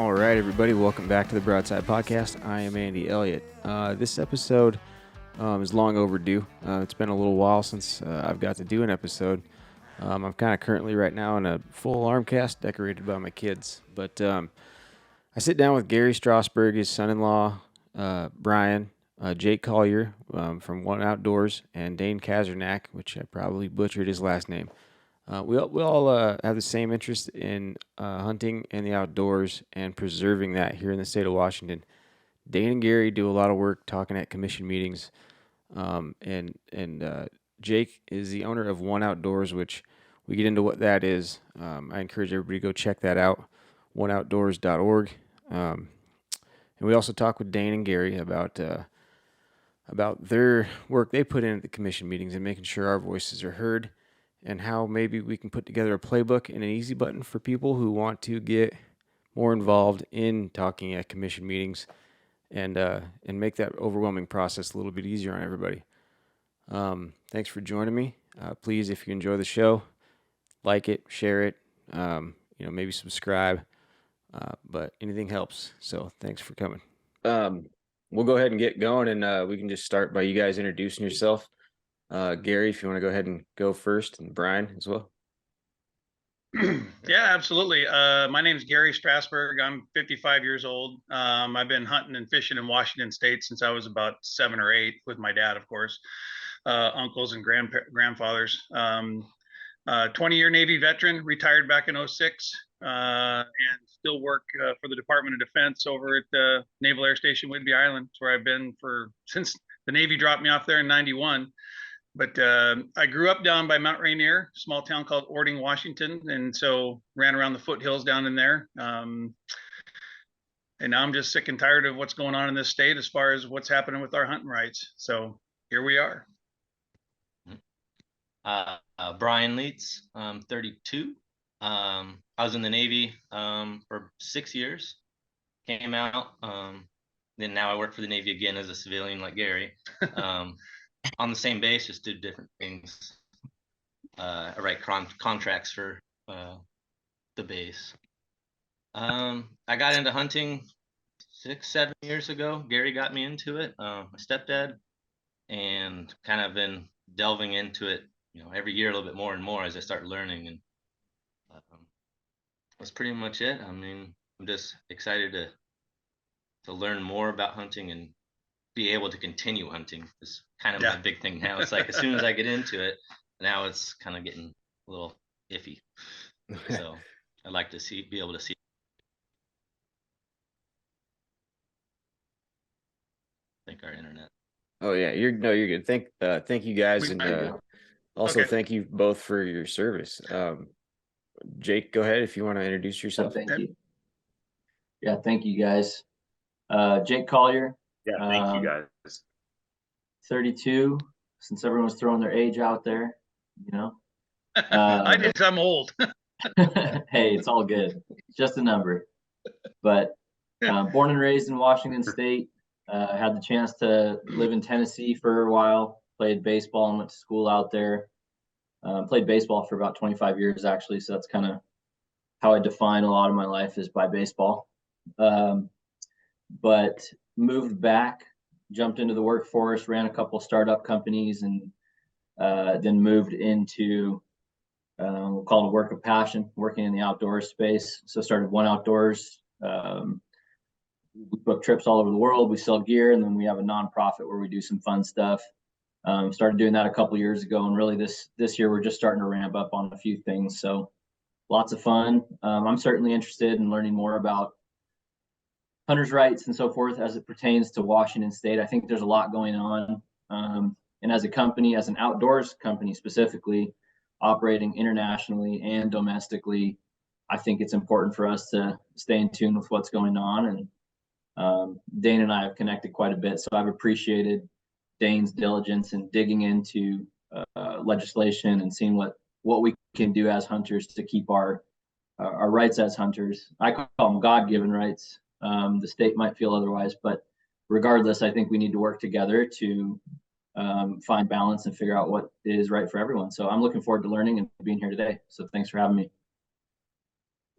All right, everybody, welcome back to the Broadside podcast. I am Andy Elliott. This episode is long overdue. It's been a little while since I've got to do an episode. I'm kind of currently right now in a full alarm cast decorated by my kids. But I sit down with Gary Strassburg, his son-in-law, Brian, Jake Collier from One Outdoors, and Dane Czarnecki, which I probably butchered his last name. We all have the same interest in hunting and the outdoors and preserving that here in the state of Washington. Dane and Gary do a lot of work talking at commission meetings, and Jake is the owner of One Outdoors, which we get into what that is. I encourage everybody to go check that out, oneoutdoors.org. And we also talk with Dane and Gary about their work they put in at the commission meetings and making sure our voices are heard, and how maybe we can put together a playbook and an easy button for people who want to get more involved in talking at commission meetings and make that overwhelming process a little bit easier on everybody. Thanks for joining me. Please, if you enjoy the show, like it, share it, maybe subscribe, but anything helps. So thanks for coming. We'll go ahead and get going, and we can just start by you guys introducing yourself. Gary, if you want to go ahead and go first, and Brian as well. Yeah, absolutely. My name is Gary Strassburg. I'm 55 years old. I've been hunting and fishing in Washington State since I was about 7 or 8 with my dad, of course, uncles and grandfathers. 20-year Navy veteran, retired back in 06, and still work for the Department of Defense over at the Naval Air Station Whidbey Island. It's where I've been since the Navy dropped me off there in 91. But I grew up down by Mount Rainier, small town called Ording, Washington, and so ran around the foothills down in there. And now I'm just sick and tired of what's going on in this state as far as what's happening with our hunting rights. So here we are. Brian Leets, 32. I was in the Navy for 6 years, came out. Then now I work for the Navy again as a civilian like Gary. On the same base, just do different things. I write contracts for the base. I got into hunting 6-7 years ago. Gary got me into it, my stepdad, and kind of been delving into it, every year a little bit more and more as I start learning. And that's pretty much it. I mean, I'm just excited to learn more about hunting and be able to continue hunting is kind of my big thing now. It's like as soon as I get into it, now it's kind of getting a little iffy. So I'd like to be able to see. I think our internet. Oh yeah, you're good. Thank you guys, and also thank you both for your service. Jake, go ahead if you want to introduce yourself. Thank you. Yeah, thank you guys. Jake Collier. Yeah, thank you guys. 32, since everyone's throwing their age out there, I did. I'm old. Hey, it's all good. It's just a number. But born and raised in Washington State, had the chance to live in Tennessee for a while, played baseball and went to school out there. Played baseball for about 25 years, actually. So that's kind of how I define a lot of my life is by baseball. But moved back, jumped into the workforce, ran a couple startup companies, and then moved into we'll call it a work of passion, working in the outdoors space. So started One Outdoors. We book trips all over the world. We sell gear, and then we have a nonprofit where we do some fun stuff. Started doing that a couple years ago, and really this year we're just starting to ramp up on a few things. So lots of fun. I'm certainly interested in learning more about hunters' rights and so forth as it pertains to Washington State. I think there's a lot going on. And as a company, as an outdoors company specifically, operating internationally and domestically, I think it's important for us to stay in tune with what's going on. And Dane and I have connected quite a bit, so I've appreciated Dane's diligence in digging into legislation and seeing what we can do as hunters to keep our rights as hunters. I call them God-given rights. The state might feel otherwise, but regardless, I think we need to work together to find balance and figure out what is right for everyone. So I'm looking forward to learning and being here today. So thanks for having me.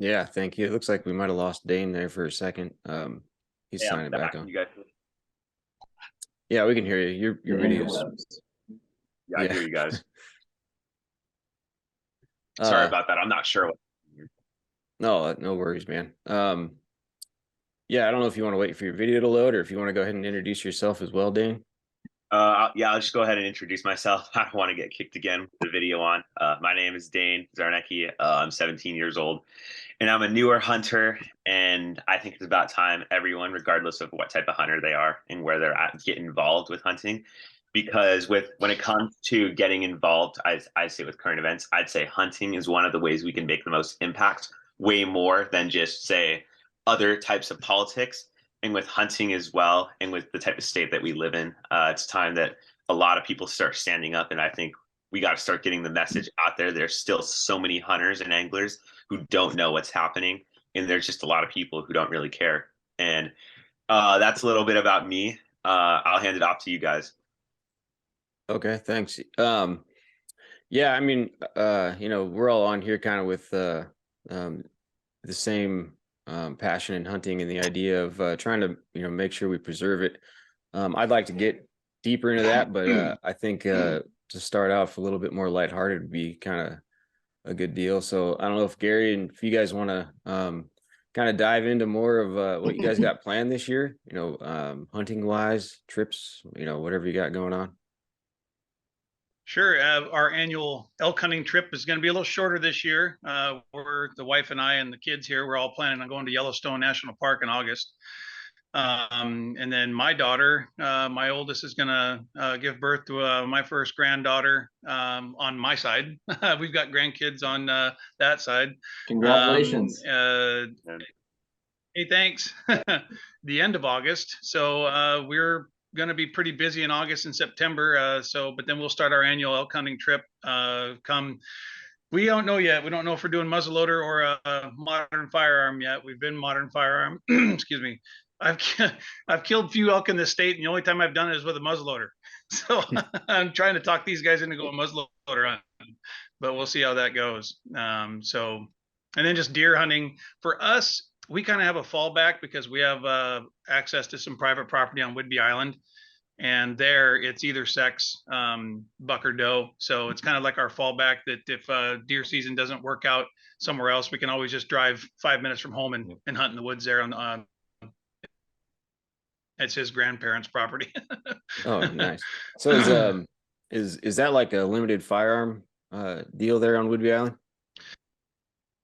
Yeah, thank you. It looks like we might have lost Dane there for a second. He's Yeah, I'm signing back back. on. You guys, Yeah, we can hear you. Your The video's interwebs. yeah, I hear you guys. uh, Sorry about that. I'm not sure what. no worries, man. Yeah, I don't know if you want to wait for your video to load or if you want to go ahead and introduce yourself as well, Dane. Yeah, I'll just go ahead and introduce myself. I don't want to get kicked again with the video on. My name is Dane Czarnecki. I'm 17 years old, and I'm a newer hunter. And I think it's about time everyone, regardless of what type of hunter they are and where they're at, get involved with hunting. Because when it comes to getting involved, I say with current events, I'd say hunting is one of the ways we can make the most impact, way more than just say other types of politics. And with hunting as well, and with the type of state that we live in, it's time that a lot of people start standing up. And I think we got to start getting the message out there. There's still so many hunters and anglers who don't know what's happening, and there's just a lot of people who don't really care. And that's a little bit about me. I'll hand it off to you guys. Okay, thanks. Yeah, I mean, we're all on here kind of with the same passion in hunting and the idea of trying to, make sure we preserve it. I'd like to get deeper into that, but I think to start off a little bit more lighthearted would be kind of a good deal. So I don't know if Gary and if you guys want to kind of dive into more of what you guys got planned this year, hunting wise, trips, whatever you got going on. Sure. Our annual elk hunting trip is going to be a little shorter this year. The wife and I and the kids here, we're all planning on going to Yellowstone National Park in August. And then my daughter, my oldest, is going to give birth to my first granddaughter on my side. We've got grandkids on that side. Congratulations. Hey, thanks. The end of August. So we're going to be pretty busy in August and September. But then we'll start our annual elk hunting trip. We don't know yet. We don't know if we're doing muzzleloader or a modern firearm yet. We've been modern firearm. Excuse me. I've killed a few elk in this state, and the only time I've done it is with a muzzleloader. So I'm trying to talk these guys into going muzzleloader hunting, but we'll see how that goes. And then just deer hunting for us. We kind of have a fallback because we have access to some private property on Whidbey Island, and there it's either sex, buck or doe. So it's kind of like our fallback that if deer season doesn't work out somewhere else, we can always just drive 5 minutes from home and hunt in the woods there on it's his grandparents' property. Oh, nice. So is that like a limited firearm deal there on Whidbey Island?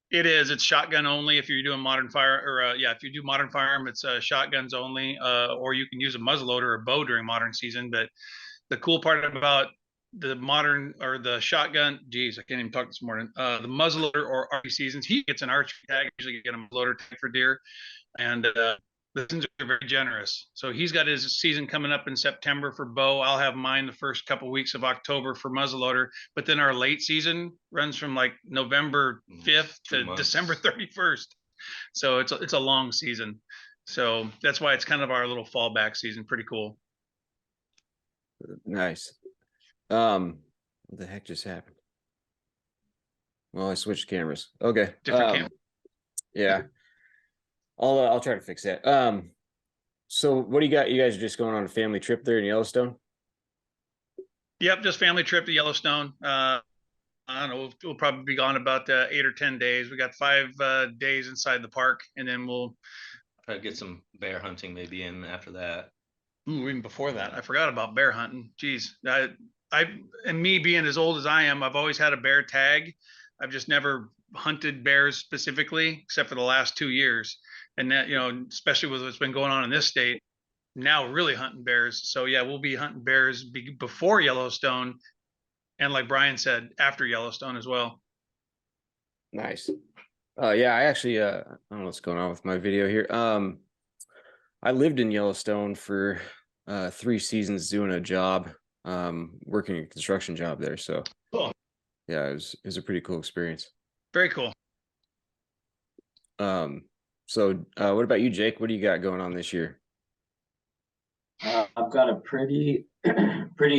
It is. It's shotgun only. If you're doing modern fire, or if you do modern firearm, it's shotguns only. Or you can use a muzzleloader or bow during modern season. But the cool part about the modern or the shotgun, geez, I can't even talk this morning. The muzzleloader or archery seasons, he gets an archery tag. Usually get a muzzleloader tag for deer, and the seasons are very generous. So he's got his season coming up in September for bow. I'll have mine the first couple of weeks of October for muzzleloader. But then our late season runs from like November 5th to December 31st. So it's a long season. So that's why it's kind of our little fallback season. Pretty cool. Nice. What the heck just happened? Well, I switched cameras. Okay. Different camera. Yeah. I'll try to fix that. So what do you got? You guys are just going on a family trip there in Yellowstone? Yep, just family trip to Yellowstone. I don't know. We'll probably be gone about 8 or 10 days. We got 5 days inside the park, and then we'll try to get some bear hunting maybe in after that. Ooh, even before that, I forgot about bear hunting. Geez, and me being as old as I am, I've always had a bear tag. I've just never hunted bears specifically, except for the last 2 years. And that, especially with what's been going on in this state, now really hunting bears. So yeah, we'll be hunting bears before Yellowstone, and like Brian said, after Yellowstone as well. Nice. Yeah, I actually I don't know what's going on with my video here. I lived in Yellowstone for 3 seasons doing a job, working a construction job there. So cool. Yeah, it was a pretty cool experience. Very cool. So what about you, Jake? What do you got going on this year? I've got a pretty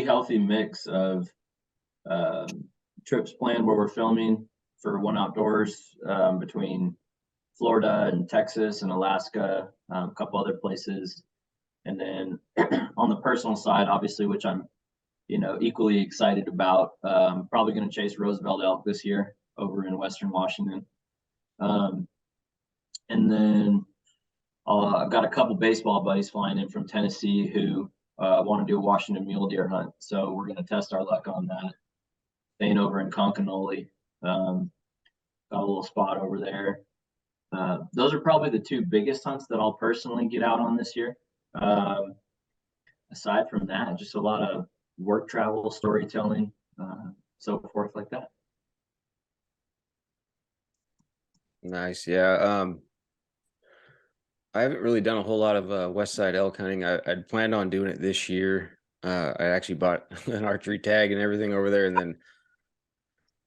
healthy mix of trips planned where we're filming for One Outdoors between Florida and Texas and Alaska, a couple other places. And then on the personal side, obviously, which I'm, equally excited about, probably going to chase Roosevelt elk this year over in Western Washington. And then I've got a couple baseball buddies flying in from Tennessee who want to do a Washington mule deer hunt. So we're going to test our luck on that. Staying over in Concanoli. Got a little spot over there. Those are probably the two biggest hunts that I'll personally get out on this year. Aside from that, just a lot of work travel, storytelling, so forth like that. Nice. Yeah. I haven't really done a whole lot of West Side elk hunting. I'd planned on doing it this year. I actually bought an archery tag and everything over there, and then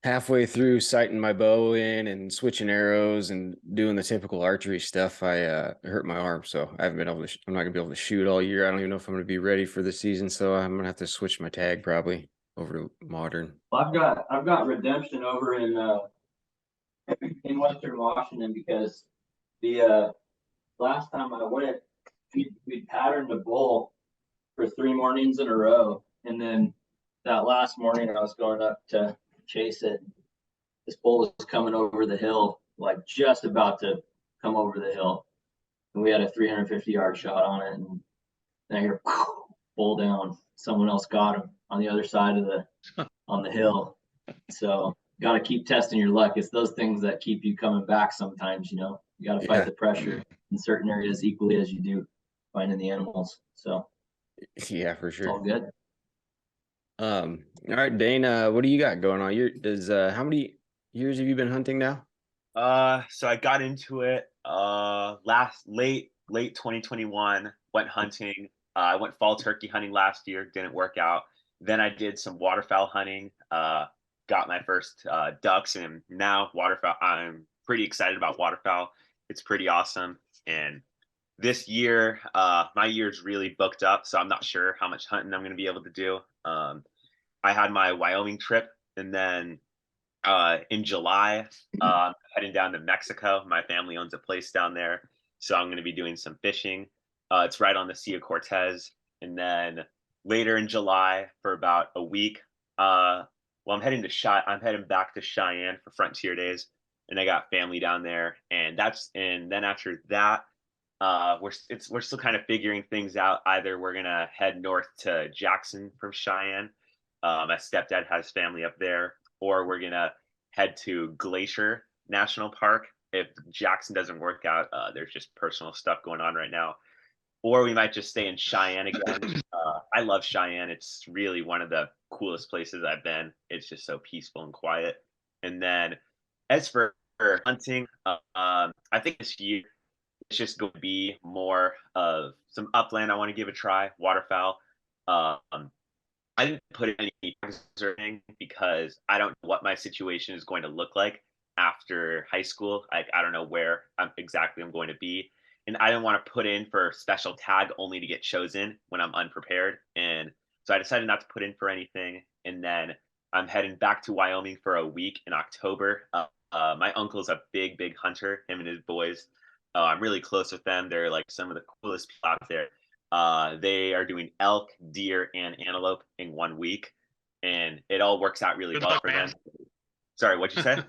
halfway through sighting my bow in and switching arrows and doing the typical archery stuff, I hurt my arm. So I haven't been able to, I'm not gonna be able to shoot all year. I don't even know if I'm gonna be ready for the season. So I'm gonna have to switch my tag probably over to modern. Well, I've got redemption over in Western Washington because the last time I went, we patterned a bull for 3 mornings in a row, and then that last morning I was going up to chase it. This bull was coming over the hill, like just about to come over the hill, and we had a 350-yard shot on it, and then I hear bull down. Someone else got him on the other side of on the hill. So got to keep testing your luck. It's those things that keep you coming back sometimes. You got to fight the pressure in certain areas equally as you do finding the animals. So yeah, for sure. It's all good. All right, Dane, what do you got going on? How many years have you been hunting now? So I got into it late 2021, went hunting. I went fall turkey hunting last year, didn't work out. Then I did some waterfowl hunting, got my first ducks, and now waterfowl. I'm pretty excited about waterfowl. It's pretty awesome. And this year, my year's really booked up, so I'm not sure how much hunting I'm going to be able to do. I had my Wyoming trip, and then in July, heading down to Mexico. My family owns a place down there, so I'm going to be doing some fishing. It's right on the Sea of Cortez. And then later in July, for about a week, I'm heading back to Cheyenne for Frontier Days, and I got family down there. And then after that, we're still kind of figuring things out. Either we're gonna head north to Jackson from Cheyenne. My stepdad has family up there, or we're gonna head to Glacier National Park. If Jackson doesn't work out, there's just personal stuff going on right now. Or we might just stay in Cheyenne again. I love Cheyenne. It's really one of the coolest places I've been. It's just so peaceful and quiet. And then as for hunting, I think this year it's just going to be more of some upland I want to give a try, waterfowl. I didn't put any anything because I don't know what my situation is going to look like after high school. I don't know where I'm going to be. And I didn't want to put in for special tag only to get chosen when I'm unprepared. And so I decided not to put in for anything. And then I'm heading back to Wyoming for a week in October. My uncle's a big hunter, him and his boys. I'm really close with them. They're like some of the coolest people out there. They are doing elk, deer, and antelope in 1 week, and it all works out really well for them. Sorry, what'd you say?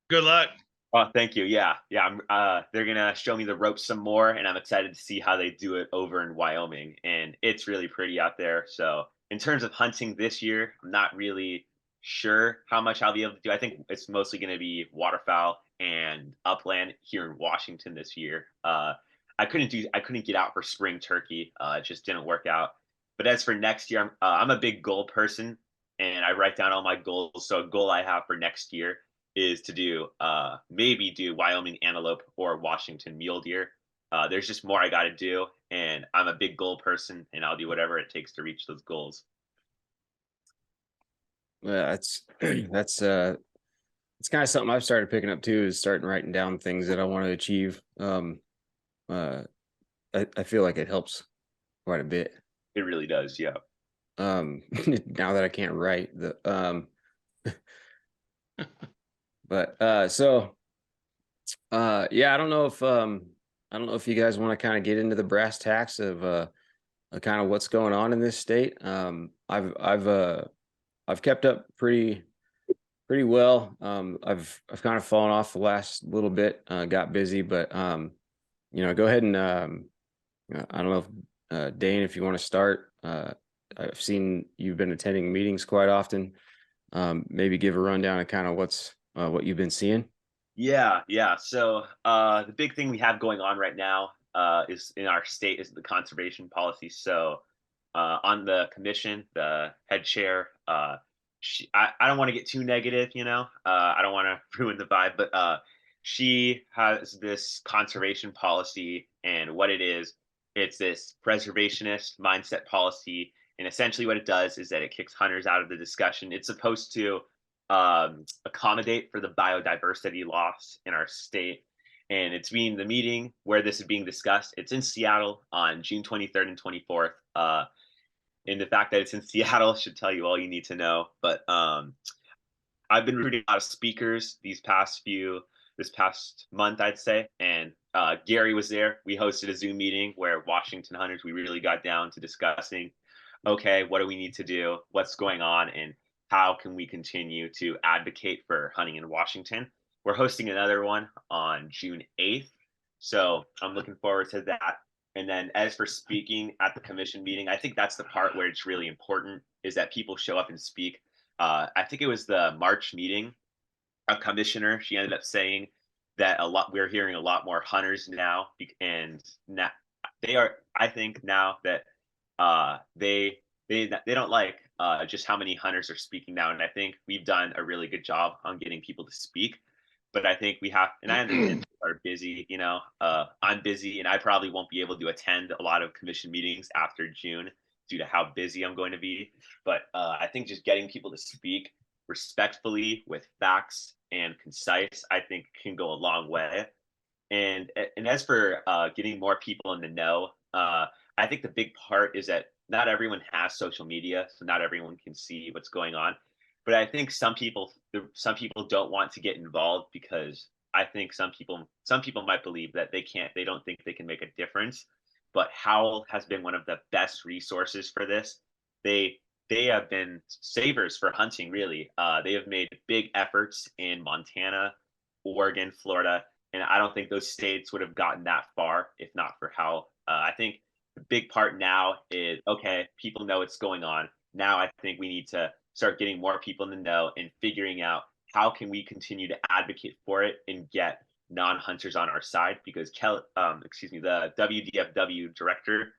Good luck. Oh, thank you. Yeah. They're gonna show me the ropes some more, and I'm excited to see how they do it over in Wyoming. And it's really pretty out there. So in terms of hunting this year, I'm not really sure how much I'll be able to do. I think it's mostly going to be waterfowl and upland here in Washington this year. I couldn't get out for spring turkey. It just didn't work out. But as for next year, I'm a big goal person, and I write down all my goals. So a goal I have for next year is to maybe do Wyoming antelope or Washington mule deer. There's just more I got to do, and I'm a big goal person, and I'll do whatever it takes to reach those goals. Yeah, it's kind of something I've started picking up too, is starting writing down things that I want to achieve. I feel like it helps quite a bit. It really does, yeah. Now that I can't write but so Yeah, I don't know if you guys want to kind of get into the brass tacks of kind of what's going on in this state. I've kept up pretty well. I've kind of fallen off the last little bit, got busy, but go ahead and I don't know if Dane, if you want to start. I've seen you've been attending meetings quite often. Maybe give a rundown of kind of what you've been seeing. Yeah. So the big thing we have going on right now is in our state is the conservation policy. So on the commission, the head chair, I don't want to get too negative, I don't want to ruin the vibe, but she has this conservation policy, and what it is, it's this preservationist mindset policy. And essentially what it does is that it kicks hunters out of the discussion. It's supposed to accommodate for the biodiversity loss in our state. And it's being the meeting where this is being discussed. It's in Seattle on June 23rd and 24th. And the fact that it's in Seattle should tell you all you need to know. But I've been reading a lot of speakers this past month, I'd say. And Gary was there. We hosted a Zoom meeting where Washington hunters, we really got down to discussing, okay, what do we need to do? What's going on? And how can we continue to advocate for hunting in Washington? We're hosting another one on June 8th. So I'm looking forward to that. And then as for speaking at the commission meeting, I think that's the part where it's really important, is that people show up and speak. I think it was the March meeting, a commissioner, she ended up saying that we're hearing a lot more hunters now. And now I think now that they don't like just how many hunters are speaking now. And I think we've done a really good job on getting people to speak. But I think we have, and I understand people are busy, I'm busy, and I probably won't be able to attend a lot of commission meetings after June due to how busy I'm going to be. But I think just getting people to speak respectfully with facts and concise, I think can go a long way. And as for getting more people in the know, I think the big part is that not everyone has social media, so not everyone can see what's going on. But I think some people don't want to get involved because I think some people might believe that they don't think they can make a difference. But Howl has been one of the best resources for this. They have been savers for hunting, really. They have made big efforts in Montana, Oregon, Florida, and I don't think those states would have gotten that far if not for Howl. I think the big part now is, okay, people know what's going on. Now I think we need to start getting more people in the know and figuring out how can we continue to advocate for it and get non-hunters on our side, because the WDFW director,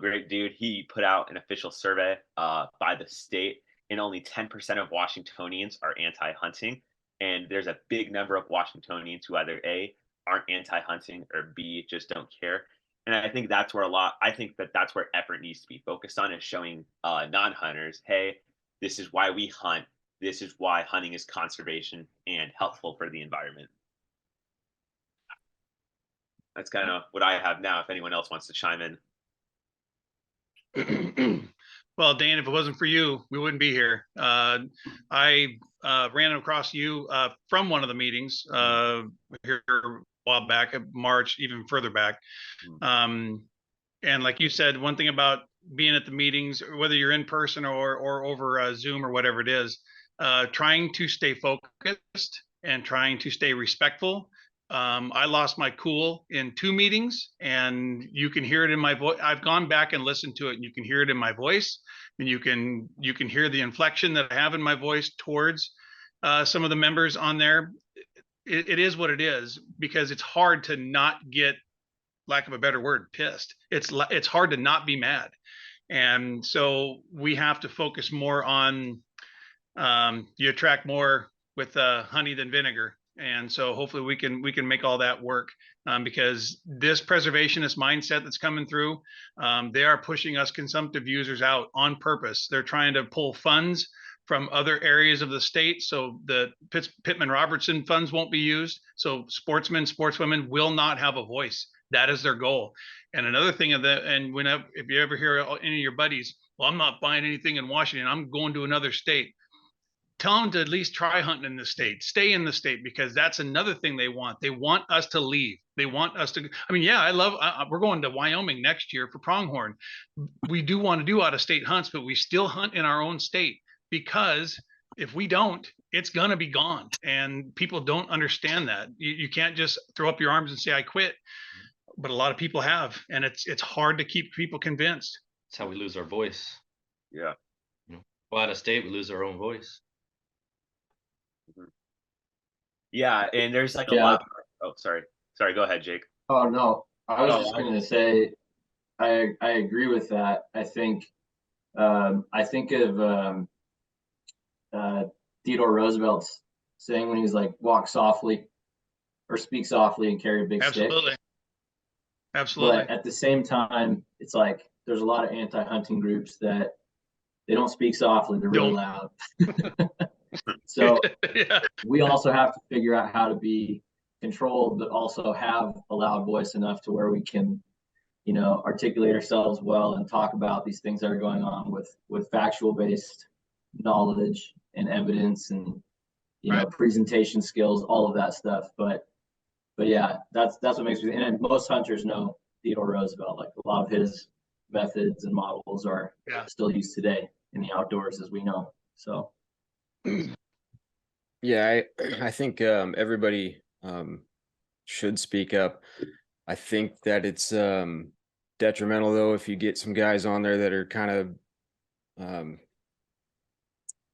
great dude, he put out an official survey by the state, and only 10% of Washingtonians are anti-hunting. And there's a big number of Washingtonians who either A, aren't anti-hunting, or B, just don't care. And I think that's where that's where effort needs to be focused on, is showing non-hunters, hey, this is why we hunt. This is why hunting is conservation and helpful for the environment. That's kind of what I have now. If anyone else wants to chime in. Well, Dan, if it wasn't for you, we wouldn't be here. I ran across you from one of the meetings here a while back, March, even further back. And like you said, one thing about being at the meetings, whether you're in person or over Zoom or whatever it is, trying to stay focused and trying to stay respectful. I lost my cool in 2 meetings, and you can hear it in my voice. I've gone back and listened to it, and you can hear it in my voice, and you can hear the inflection that I have in my voice towards some of the members on there. It is what it is, because it's hard to not get, lack of a better word, pissed. It's hard to not be mad. And so we have to focus more on, you attract more with honey than vinegar. And so hopefully we can make all that work, because this preservationist mindset that's coming through, they are pushing us consumptive users out on purpose. They're trying to pull funds from other areas of the state, so the Pittman-Robertson funds won't be used. So sportsmen, sportswomen will not have a voice. That is their goal. And another thing if you ever hear any of your buddies, well, I'm not buying anything in Washington, I'm going to another state. tell them to at least try hunting in the state, stay in the state, because that's another thing they want. They want us to leave. They want us to, I mean, yeah, I love, we're going to Wyoming next year for pronghorn. We do want to do out of state hunts, but we still hunt in our own state, because if we don't, it's going to be gone. And people don't understand that. You can't just throw up your arms and say, I quit. But a lot of people have, and it's hard to keep people convinced. That's how we lose our voice. Yeah. You know, go out of state, we lose our own voice. Yeah, and there's like a Yeah. lot. Oh, sorry. Go ahead, Jake. Oh no, I was Oh, just going to say, I agree with that. I think of Theodore Roosevelt's saying when he's like, walk softly or speak softly and carry a big stick. Absolutely. But at the same time, it's like there's a lot of anti-hunting groups that they don't speak softly, they're really loud. So Yeah. we also have to figure out how to be controlled, but also have a loud voice enough to where we can, you know, articulate ourselves well and talk about these things that are going on with factual based knowledge and evidence and, you know, presentation skills, all of that stuff. But yeah, that's what makes me, and most hunters know Theodore Roosevelt. Like a lot of his methods and models are still used today in the outdoors, as we know. So Yeah, I think everybody should speak up. I think that it's detrimental though if you get some guys on there that are kind of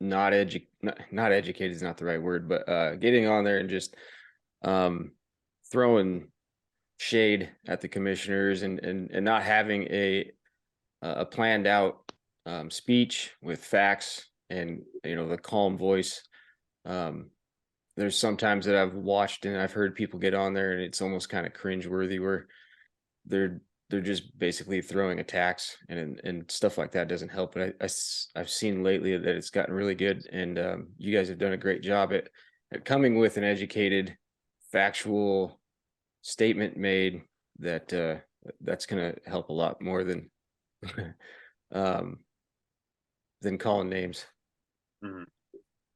not educated is not the right word, but getting on there and just throwing shade at the commissioners and not having a planned out speech with facts and, you know, the calm voice. There's sometimes that I've watched and I've heard people get on there and it's almost kind of cringeworthy where they're just basically throwing attacks and stuff like that doesn't help. But I've seen lately that it's gotten really good, and you guys have done a great job at coming with an educated, factual statement made that that's going to help a lot more than calling names. Mm-hmm.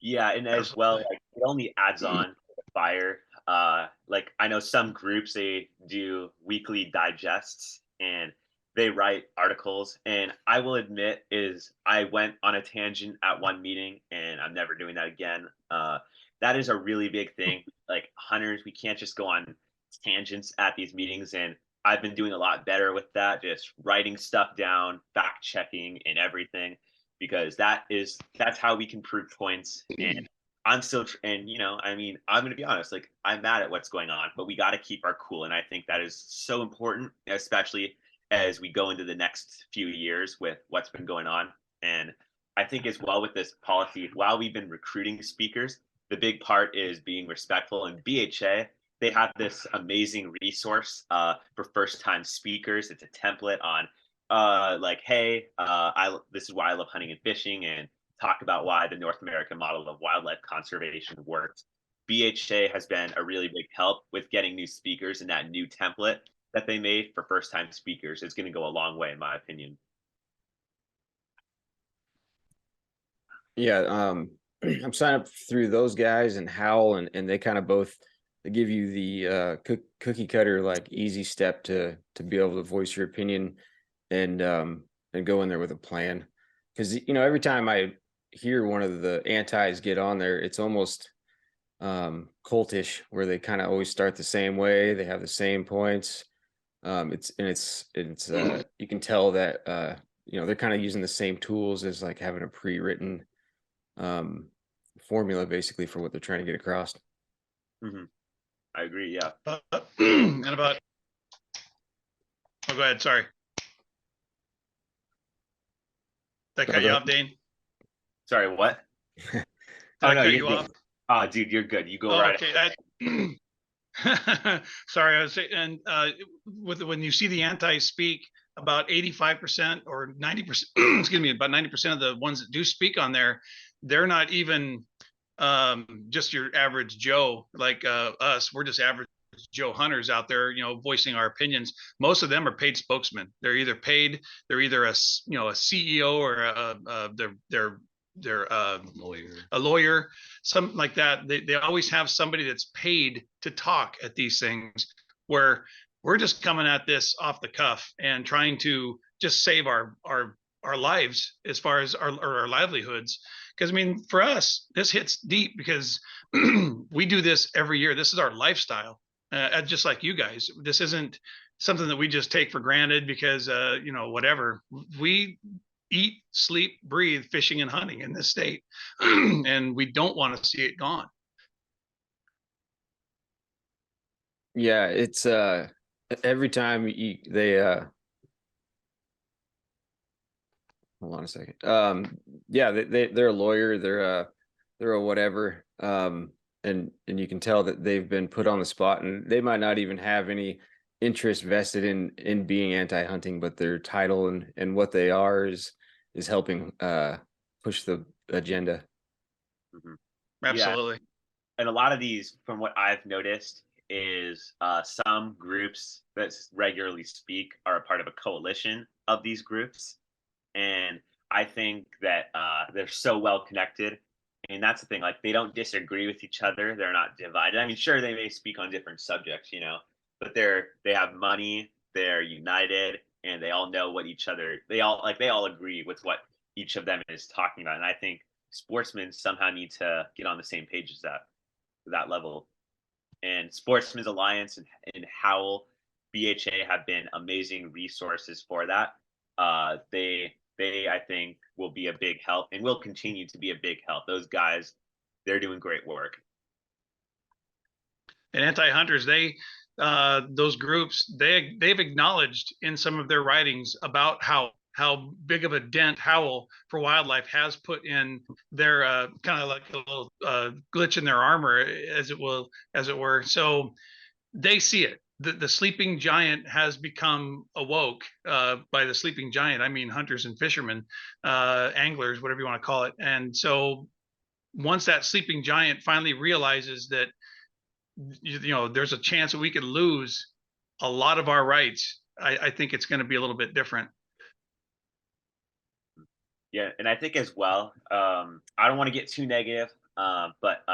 Yeah, and as well, like, it only adds on to the fire. Like I know some groups, they do weekly digests and they write articles, and I will admit is I went on a tangent at one meeting and I'm never doing that again. That is a really big thing. Like hunters, we can't just go on tangents at these meetings, and I've been doing a lot better with that, just writing stuff down, fact checking and everything, because that's how we can prove points. And I'm still, and you know, I mean, I'm going to be honest, like I'm mad at what's going on, but we got to keep our cool. And I think that is so important, especially as we go into the next few years with what's been going on. And I think as well with this policy, while we've been recruiting speakers, the big part is being respectful. And BHA, they have this amazing resource for first-time speakers. It's a template on like, hey, this is why I love hunting and fishing, and talk about why the North American model of wildlife conservation works. BHA has been a really big help with getting new speakers, and that new template that they made for first-time speakers is going to go a long way, in my opinion. Yeah, I'm signing up through those guys and Howl, and they kind of both they give you the cookie cutter, like easy step to be able to voice your opinion and go in there with a plan. Because, you know, every time I hear one of the antis get on there, it's almost cultish, where they kind of always start the same way. They have the same points. It's you can tell that you know, they're kind of using the same tools as like having a pre-written formula basically for what they're trying to get across. Mm-hmm. I agree. Yeah. And about, oh, go ahead. Sorry. That cut you off, Dane? Sorry, what? Did I cut you off? Oh, dude, you're good. You go right. Okay. Sorry, I was saying, and when you see the anti speak, about 85% or 90%, excuse me, about 90% of the ones that do speak on there, they're not even just your average Joe like us. We're just average Joe hunters out there, you know, voicing our opinions. Most of them are paid spokesmen. They're either paid, they're either a CEO or they're a lawyer, something like that. They always have somebody that's paid to talk at these things, where we're just coming at this off the cuff and trying to just save our lives as far as our livelihoods. Because I mean, for us, this hits deep because we do this every year. This is our lifestyle, just like you guys. This isn't something that we just take for granted because whatever. We eat, sleep, breathe fishing and hunting in this state, and we don't want to see it gone. Yeah, it's every time they hold on a second. Yeah, they're a lawyer, they're a whatever. And you can tell that they've been put on the spot, and they might not even have any interest vested in being anti-hunting, but their title and what they are is helping push the agenda. Mhm. Absolutely. Yeah. And a lot of these, from what I've noticed, is some groups that regularly speak are a part of a coalition of these groups. And I think that they're so well connected. And that's the thing, like they don't disagree with each other. They're not divided. I mean, sure, they may speak on different subjects, but they have money, they're united, and they all know what each other, they all agree with what each of them is talking about. And I think sportsmen somehow need to get on the same page as that level. And Sportsmen's Alliance and Howl BHA have been amazing resources for that. They I think will be a big help and will continue to be a big help. Those guys, they're doing great work. And anti-hunters, those groups, they've acknowledged in some of their writings about how big of a dent Howl for Wildlife has put in their kind of like a little glitch in their armor, as it were. So they see it. The sleeping giant has become awoke. By the sleeping giant, I mean hunters and fishermen, anglers, whatever you want to call it. And so once that sleeping giant finally realizes that there's a chance that we could lose a lot of our rights, I think it's going to be a little bit different. Yeah, and I think as well, I don't want to get too negative, but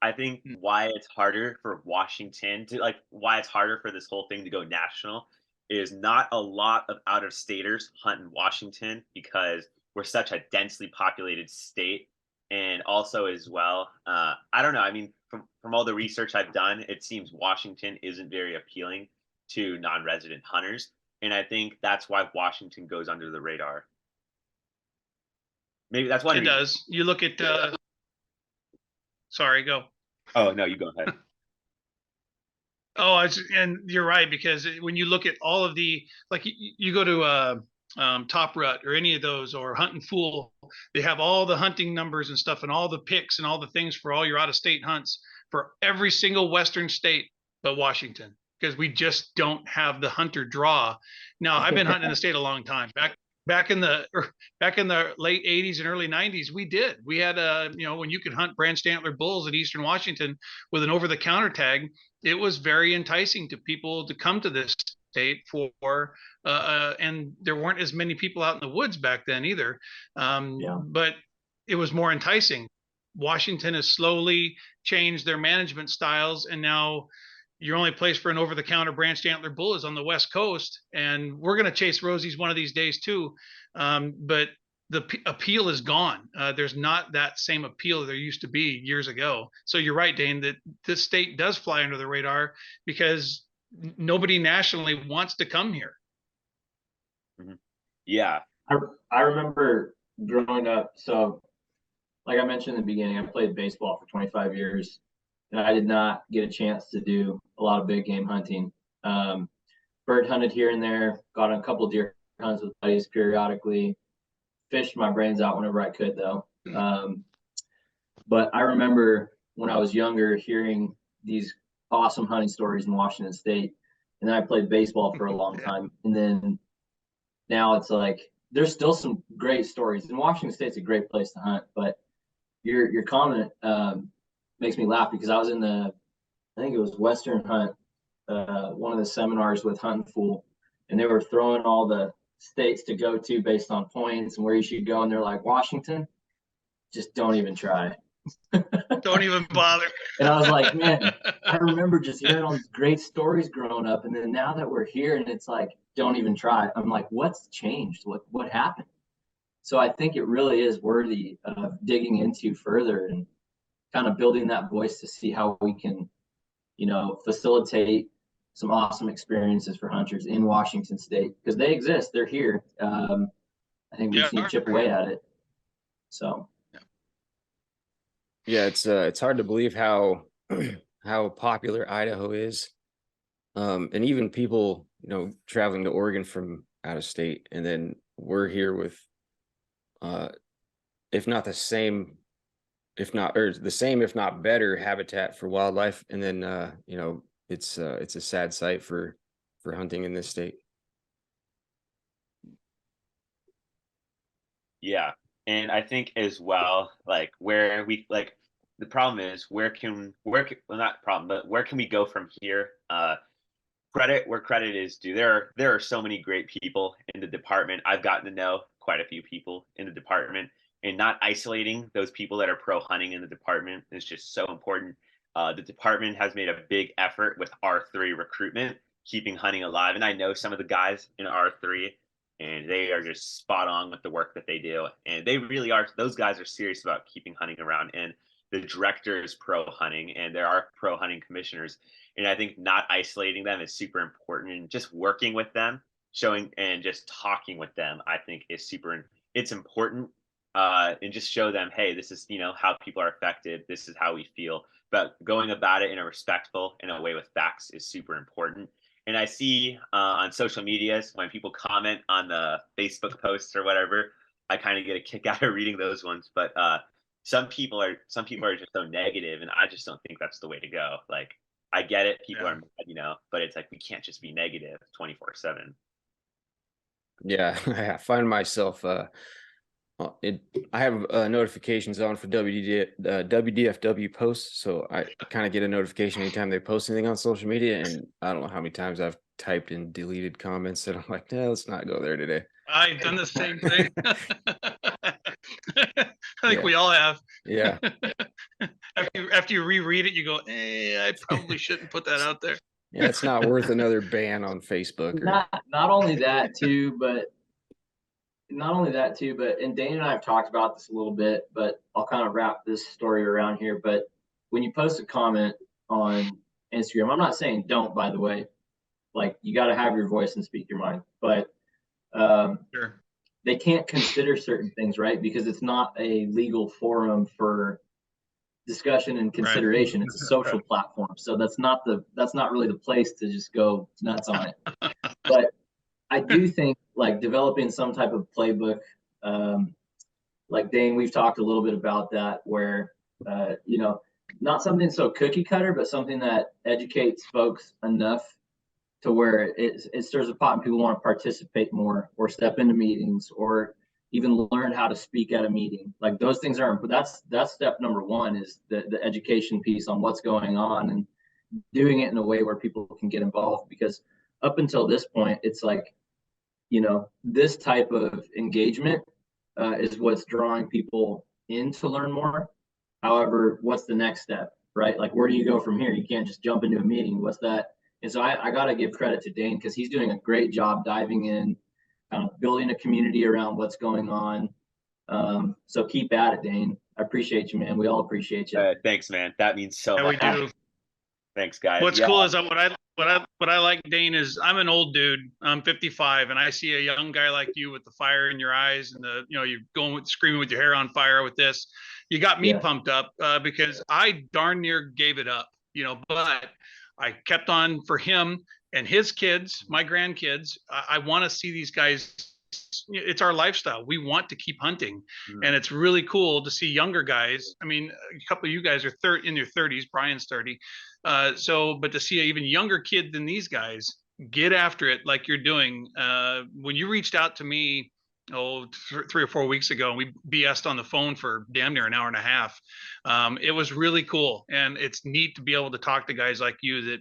I think why it's harder for Washington why it's harder for this whole thing to go national is not a lot of out-of-staters hunt in Washington because we're such a densely populated state. And also as well, I don't know. I mean, from all the research I've done, it seems Washington isn't very appealing to non-resident hunters. And I think that's why Washington goes under the radar. Maybe that's one It reason. does. You look at sorry, go. Oh, no, you go ahead. And you're right, because when you look at all of the, like you go to Top Rut or any of those, or Hunt and Fool, they have all the hunting numbers and stuff and all the picks and all the things for all your out-of-state hunts for every single Western state but Washington, because we just don't have the hunter draw. Now, I've been hunting in the state a long time. Back in the late 80s and early 90s, we had when you could hunt branched antler bulls in Eastern Washington with an over-the-counter tag, it was very enticing to people to come to this state for and there weren't as many people out in the woods back then either. But it was more enticing. Washington has slowly changed their management styles, and now your only place for an over-the-counter branched antler bull is on the West Coast, and we're going to chase Rosies one of these days too. But the appeal is gone. There's not that same appeal there used to be years ago. So you're right, Dane, that this state does fly under the radar because nobody nationally wants to come here. Mm-hmm. Yeah. I remember growing up. So like I mentioned in the beginning, I played baseball for 25 years. And I did not get a chance to do a lot of big game hunting. Bird hunted here and there, got on a couple of deer hunts with buddies periodically, fished my brains out whenever I could though. But I remember when I was younger hearing these awesome hunting stories in Washington State, and then I played baseball for a long time. And then now it's like, there's still some great stories. And Washington State's a great place to hunt, but your comment makes me laugh because I was in I think it was Western Hunt, one of the seminars with Hunt and Fool, and they were throwing all the states to go to based on points and where you should go. And they're like, Washington, just don't even try. Don't even bother. And I was like, man, I remember just hearing all these great stories growing up. And then now that we're here and it's like, don't even try. I'm like, what's changed? What happened? So I think it really is worthy of digging into further and kind of building that voice to see how we can, facilitate some awesome experiences for hunters in Washington State, because they exist. They're here. I think we just need to chip away at it. So. Yeah, it's hard to believe how how popular Idaho is, and even people traveling to Oregon from out of state, and then we're here with, if not the same, if not better habitat for wildlife, and then it's a sad sight for hunting in this state. Yeah. And I think as well, like where we like the problem is where can not problem, but where can we go from here? Credit where credit is due. There are so many great people in the department. I've gotten to know quite a few people in the department, and not isolating those people that are pro hunting in the department is just so important. The department has made a big effort with R3 recruitment, keeping hunting alive. And I know some of the guys in R3, and they are just spot on with the work that they do. And they really are, those guys are serious about keeping hunting around. And the director is pro hunting, and there are pro hunting commissioners. And I think not isolating them is super important, and just working with them, showing and just talking with them, I think is it's important. And just show them, hey, this is, how people are affected. This is how we feel. But going about it in a respectful, in a way with facts, is super important. And I see on social medias when people comment on the Facebook posts or whatever, I kind of get a kick out of reading those ones. But some people are just so negative, and I just don't think that's the way to go. Like, I get it, people are mad, but it's like we can't just be negative 24/7. Yeah, I find myself I have notifications on for WDFW posts, so I kind of get a notification anytime they post anything on social media, and I don't know how many times I've typed in deleted comments that I'm like, no, let's not go there today. I've done the same thing. I think we all have. Yeah. After you reread it, you go, I probably shouldn't put that out there. Yeah, it's not worth another ban on Facebook. Not only that too, but and Dane and I have talked about this a little bit, but I'll kind of wrap this story around here. But when you post a comment on Instagram, I'm not saying don't, by the way, like you got to have your voice and speak your mind, but sure. They can't consider certain things, right? Because it's not a legal forum for discussion and consideration. Right. It's a social platform. So that's not really the place to just go nuts on it. But I do think like developing some type of playbook, like Dane, we've talked a little bit about that, where, not something so cookie cutter, but something that educates folks enough to where it stirs a pot and people want to participate more or step into meetings or even learn how to speak at a meeting. Like those things that's step number one, is the education piece on what's going on and doing it in a way where people can get involved. Because up until this point, it's like, this type of engagement is what's drawing people in to learn more. However, what's the next step, right? Like, where do you go from here? You can't just jump into a meeting. What's that? And so I got to give credit to Dane, because he's doing a great job diving in, building a community around what's going on. So keep at it, Dane. I appreciate you, man. We all appreciate you. Thanks, man. That means so much. We do. Thanks, guys. What's cool is what I like, Dane, is I'm an old dude. I'm 55, and I see a young guy like you with the fire in your eyes and you're going screaming with your hair on fire with this. You got me pumped up because I darn near gave it up, but I kept on for him and his kids, my grandkids. I want to see these guys. It's our lifestyle. We want to keep hunting. And it's really cool to see younger guys. I mean, a couple of you guys are in your 30s. Brian's 30. But to see an even younger kid than these guys get after it like you're doing. When you reached out to me, 3 or 4 weeks ago, and we BS'd on the phone for damn near an hour and a half. It was really cool. And it's neat to be able to talk to guys like you that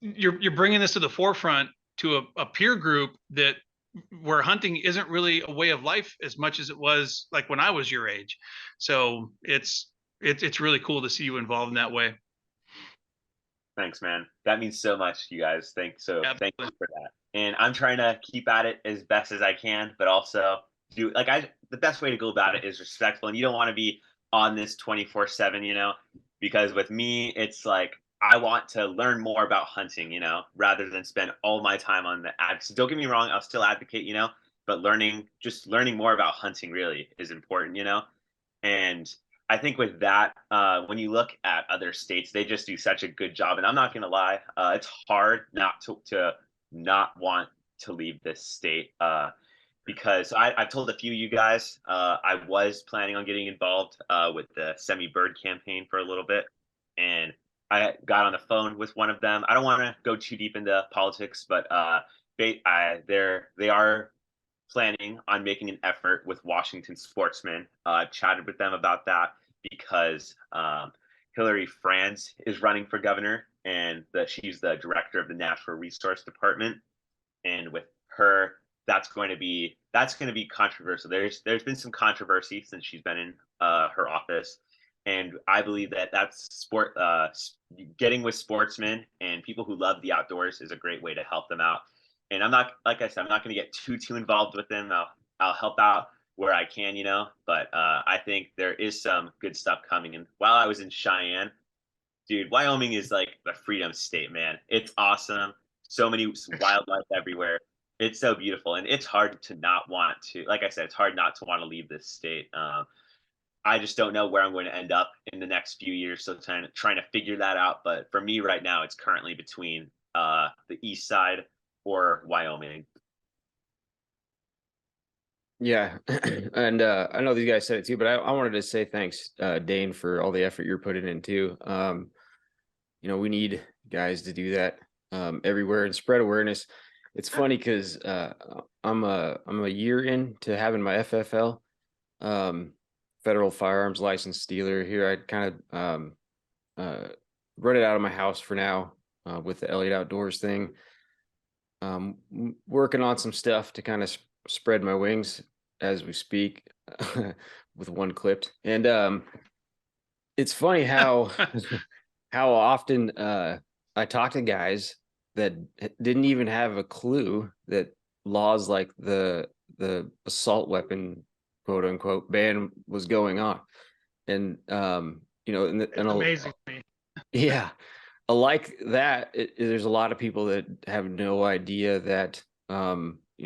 you're bringing this to the forefront to a peer group that where hunting isn't really a way of life as much as it was like when I was your age. So it's really cool to see you involved in that way. Thanks, man. That means so much to you guys. Thank you for that. And I'm trying to keep at it as best as I can, but also do the best way to go about it is respectful. And you don't want to be on this 24/7, because with me, it's like I want to learn more about hunting, rather than spend all my time on the ad. So don't get me wrong, I'll still advocate, but just learning more about hunting really is important, And I think with that, when you look at other states, they just do such a good job. And I'm not going to lie, it's hard not to not want to leave this state, because I've told a few of you guys I was planning on getting involved with the semi-bird campaign for a little bit. And I got on the phone with one of them. I don't want to go too deep into politics, but they are planning on making an effort with Washington Sportsmen. I've chatted with them about that because Hillary Franz is running for governor, and she's the director of the Natural Resource Department. And with her, that's going to be controversial. There's been some controversy since she's been in her office, and I believe that's getting with sportsmen and people who love the outdoors is a great way to help them out. And I'm not, like I said, I'm not going to get too involved with them. I'll help out where I can, but I think there is some good stuff coming. And while I was in Cheyenne, dude, Wyoming is like the freedom state, man. It's awesome. So many wildlife everywhere. It's so beautiful, and it's hard to not want to. Like I said, it's hard not to want to leave this state. I just don't know where I'm going to end up in the next few years, so trying to figure that out. But for me right now, it's currently between the east side or Wyoming. Yeah, and I know these guys said it too, but I wanted to say thanks, Dane, for all the effort you're putting in too. We need guys to do that everywhere and spread awareness. It's funny because I'm a year into having my FFL, federal firearms license dealer here. I kind of run it out of my house for now with the Elliott Outdoors thing. Working on some stuff to kind of spread my wings as we speak with one clipped. And it's funny how often I talk to guys that didn't even have a clue that laws like the assault weapon, quote unquote, ban was going on. And It's amazing to me. Yeah, like that, there's a lot of people that have no idea that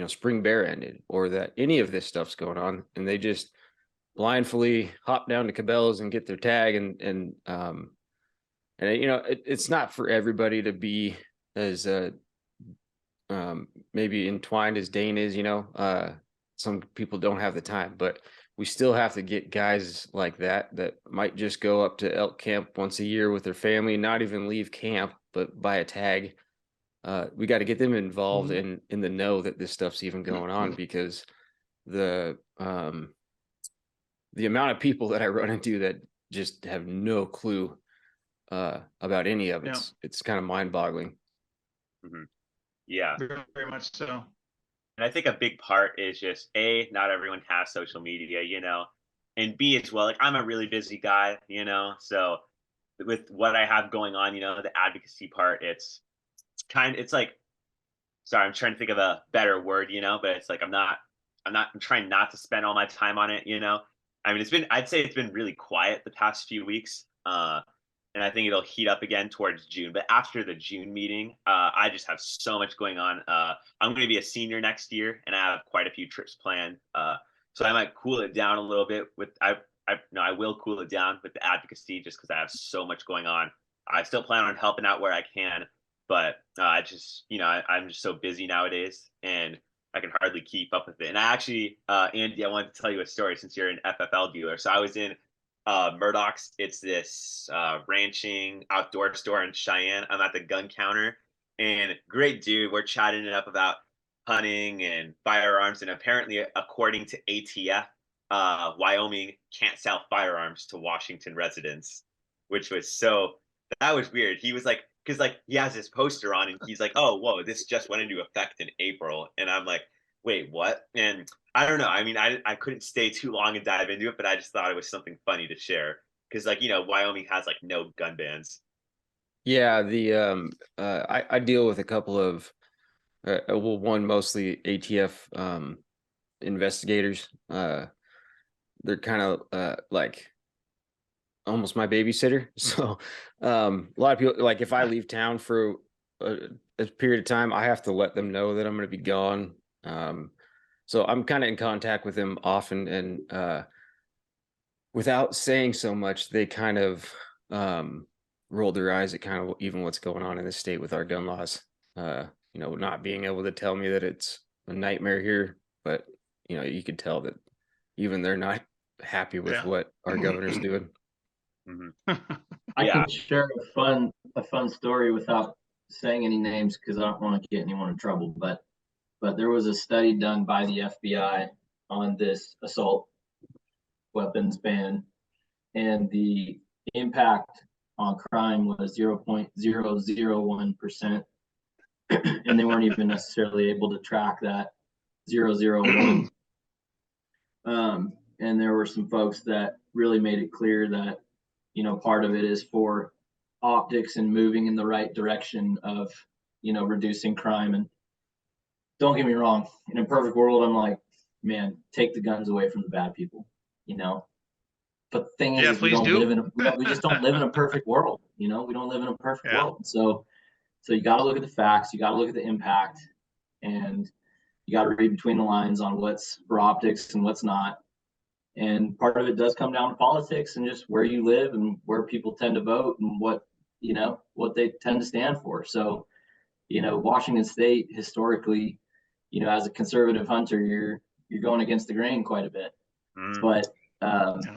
spring bear ended or that any of this stuff's going on, and they just blindly hop down to Cabela's and get their tag, and it's not for everybody to be as maybe entwined as Dane is. Some people don't have the time, but we still have to get guys like that might just go up to elk camp once a year with their family, not even leave camp, but buy a tag. We got to get them involved in the know that this stuff's even going on, because the amount of people that I run into that just have no clue about any of it, it's kind of mind-boggling. Mm-hmm. Yeah, very, very much so. And I think a big part is just A, not everyone has social media, and B as well, like I'm a really busy guy, so with what I have going on, the advocacy part, it's like, sorry, I'm trying to think of a better word, but it's like, I'm trying not to spend all my time on it, I mean, I'd say it's been really quiet the past few weeks. And I think it'll heat up again towards June. But after the June meeting, I just have so much going on. I'm going to be a senior next year, and I have quite a few trips planned. So I might cool it down a little bit I will cool it down with the advocacy, just because I have so much going on. I still plan on helping out where I can, but I'm just so busy nowadays, and I can hardly keep up with it. And I actually, Andy, I wanted to tell you a story since you're an FFL dealer. So I was in Murdoch's. It's this ranching outdoor store in Cheyenne. I'm at the gun counter, and great dude. We're chatting it up about hunting and firearms. And apparently, according to ATF, Wyoming can't sell firearms to Washington residents, which was that was weird. He was like, because like he has his poster on, and he's like, oh, whoa, this just went into effect in April. And I'm like, wait, what? And I don't know. I mean, I couldn't stay too long and dive into it, but I just thought it was something funny to share because, like, Wyoming has like no gun bans. Yeah, I deal with a couple of well, one mostly ATF investigators. They're kind of like almost my babysitter. So a lot of people, like, if I leave town for a period of time, I have to let them know that I'm going to be gone. So I'm kind of in contact with them often, and without saying so much, they kind of rolled their eyes at kind of even what's going on in the state with our gun laws. Not being able to tell me that it's a nightmare here, but you could tell that even they're not happy with what our governor's doing. Mhm. I Yeah. can share a fun story without saying any names because I don't want to get anyone in trouble. But there was a study done by the FBI on this assault weapons ban, and the impact on crime was 0.001%, and they weren't even necessarily able to track that 0.001. And there were some folks that really made it clear that part of it is for optics and moving in the right direction of reducing crime. And don't get me wrong, in a perfect world, I'm like, man, take the guns away from the bad people, but the thing is we please don't do. live in we just don't live in a perfect world. We don't live in a perfect world. So you got to look at the facts, you got to look at the impact, and you got to read between the lines on what's for optics and what's not. And part of it does come down to politics and just where you live and where people tend to vote and what they tend to stand for. So Washington State historically, as a conservative hunter, you're going against the grain quite a bit. But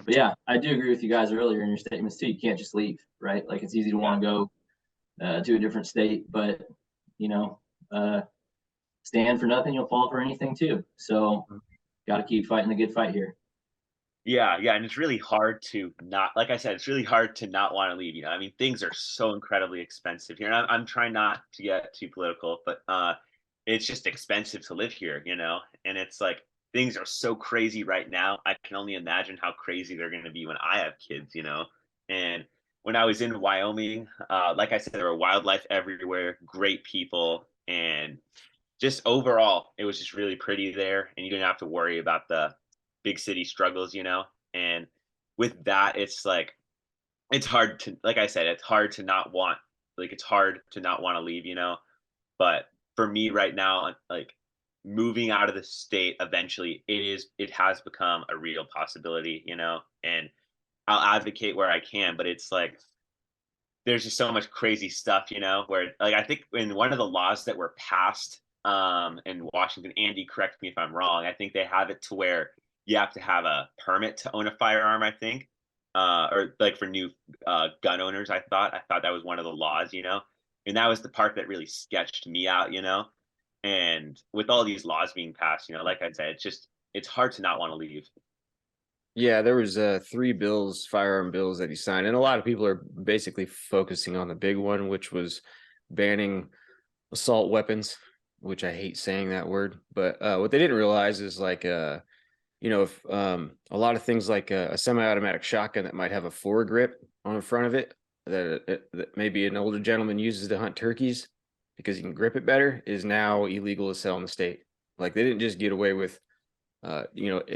yeah, I do agree with you guys earlier in your statements too. You can't just leave, right? Like, it's easy to want to go to a different state, but stand for nothing, you'll fall for anything too. So got to keep fighting the good fight here. Yeah, and it's really hard to not, like I said, it's really hard to not want to leave. I mean, things are so incredibly expensive here, and I'm trying not to get too political, but it's just expensive to live here, and it's like things are so crazy right now. I can only imagine how crazy they're going to be when I have kids, And when I was in Wyoming, like I said, there were wildlife everywhere, great people, and just overall, it was just really pretty there, and you didn't have to worry about the big city struggles, And with that, it's like it's hard to, like I said, it's hard to not want, it's hard to not want to leave, But for me right now, like moving out of the state eventually, it has become a real possibility, And I'll advocate where I can, but it's like there's just so much crazy stuff, where, like, I think in one of the laws that were passed in Washington, Andy, correct me if I'm wrong, I think they have it to where you have to have a permit to own a firearm, I think. Or like for new gun owners, I thought that was one of the laws, And that was the part that really sketched me out, And with all these laws being passed, like I said, it's hard to not want to leave. Yeah, there was 3 bills, firearm bills, that he signed, and a lot of people are basically focusing on the big one, which was banning assault weapons, which I hate saying that word. But what they didn't realize is, like, if a lot of things like a semi-automatic shotgun that might have a foregrip on the front of it that maybe an older gentleman uses to hunt turkeys because he can grip it better is now illegal to sell in the state. Like, they didn't just get away with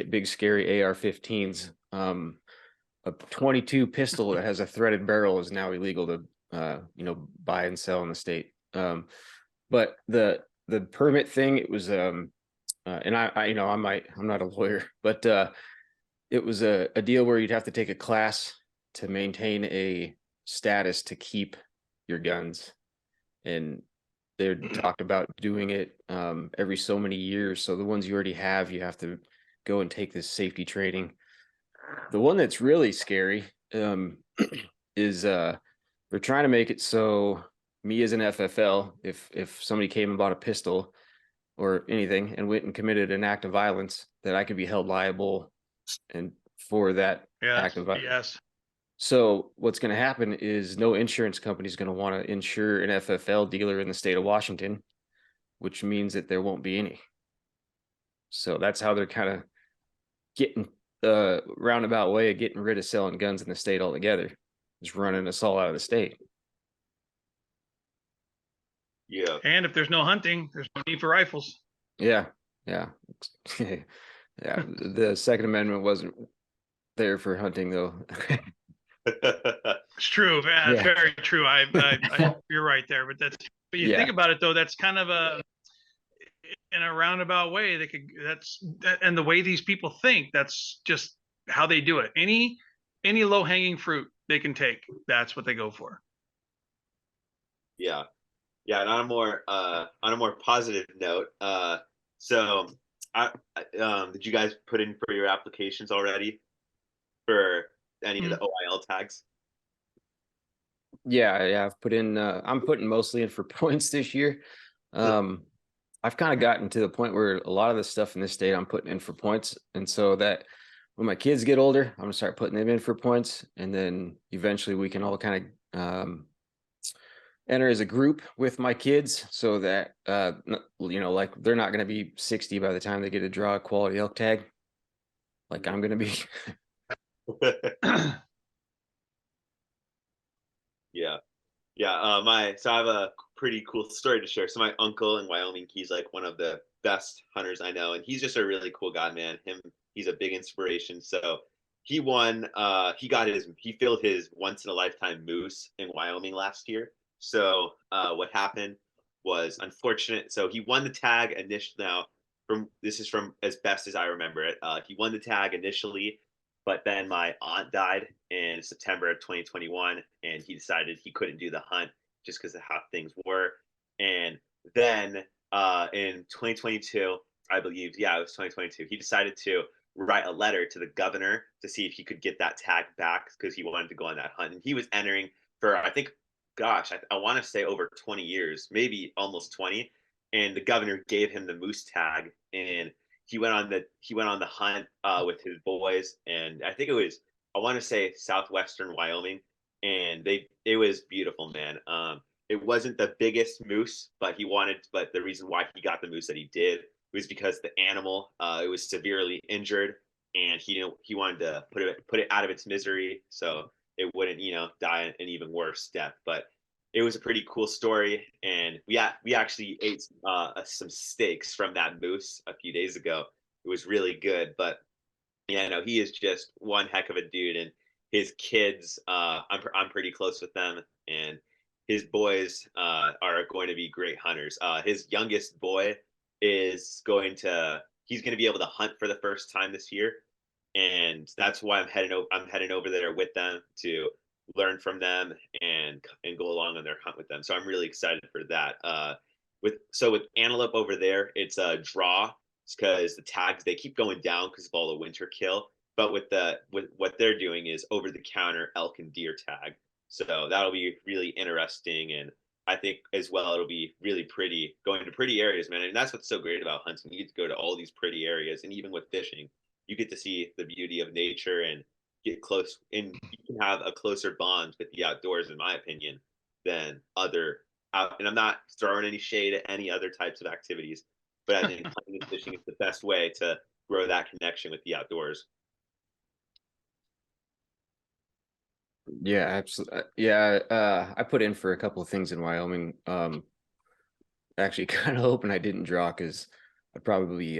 big scary AR-15s. A 22 pistol that has a threaded barrel is now illegal to buy and sell in the state. But the permit thing, it was and I'm not a lawyer, but it was a deal where you'd have to take a class to maintain a status to keep your guns, and they talked about doing it every so many years. So the ones you already have, you have to go and take this safety training. The one that's really scary is they're trying to make it so me as an FFL, if somebody came and bought a pistol or anything and went and committed an act of violence, that I could be held liable and for that act of violence. Yes. So what's going to happen is no insurance company is going to want to insure an FFL dealer in the state of Washington, which means that there won't be any. So that's how they're kind of getting roundabout way of getting rid of selling guns in the state altogether. Just running us all out of the state. Yeah. And if there's no hunting, there's no need for rifles. Yeah. Yeah. Yeah. The Second Amendment wasn't there for hunting though. It's true. Yeah, it's very true. You're right there. But you think about it though, that's kind of in a roundabout way. And the way these people think, that's just how they do it. Any low hanging fruit they can take, that's what they go for. Yeah. Yeah. And on a more positive note, so did you guys put in for your applications already for any of the OIL tags? Yeah, I've put in. I'm putting mostly in for points this year. I've kind of gotten to the point where a lot of the stuff in this state I'm putting in for points, and so that when my kids get older, I'm gonna start putting them in for points, and then eventually we can all kind of enter as a group with my kids, so that like they're not gonna be 60 by the time they get to draw a quality elk tag, like I'm gonna be. Yeah. So I have a pretty cool story to share. So my uncle in Wyoming, he's like one of the best hunters I know, and he's just a really cool guy, man. He's a big inspiration. So he won. He filled his once in a lifetime moose in Wyoming last year. So what happened was unfortunate. So he won the tag initially. Now, this is from as best as I remember it. He won the tag initially, but then my aunt died in September of 2021, and he decided he couldn't do the hunt just because of how things were. And then in 2022, I believe, yeah, it was 2022, he decided to write a letter to the governor to see if he could get that tag back because he wanted to go on that hunt. And he was entering for, I think, gosh, I want to say over 20 years, maybe almost 20. And the governor gave him the moose tag, and he went on the hunt with his boys, and I think I want to say southwestern Wyoming, and it was beautiful, man. It wasn't the biggest moose, but the reason why he got the moose that he did was because the animal it was severely injured, and he wanted to put it out of its misery so it wouldn't die an even worse death. But it was a pretty cool story, and we actually ate some steaks from that moose a few days ago. It was really good. But yeah, no, he is just one heck of a dude, and his kids, I'm pretty close with them, and his boys are going to be great hunters. His youngest boy he's going to be able to hunt for the first time this year, and that's why I'm heading over there with them to learn from them and go along on their hunt with them. So I'm really excited for that. With antelope over there, it's a draw because the tags, they keep going down because of all the winter kill. But with what they're doing is over the counter elk and deer tag. So that'll be really interesting, and I think as well it'll be really pretty going to pretty areas, man. And that's what's so great about hunting. You get to go to all these pretty areas, and even with fishing, you get to see the beauty of nature and get close, and you can have a closer bond with the outdoors, in my opinion, than other out. And I'm not throwing any shade at any other types of activities, but I think hunting and fishing is the best way to grow that connection with the outdoors. Yeah, absolutely. Yeah, I put in for a couple of things in Wyoming. Actually, kind of hoping I didn't draw because I'd probably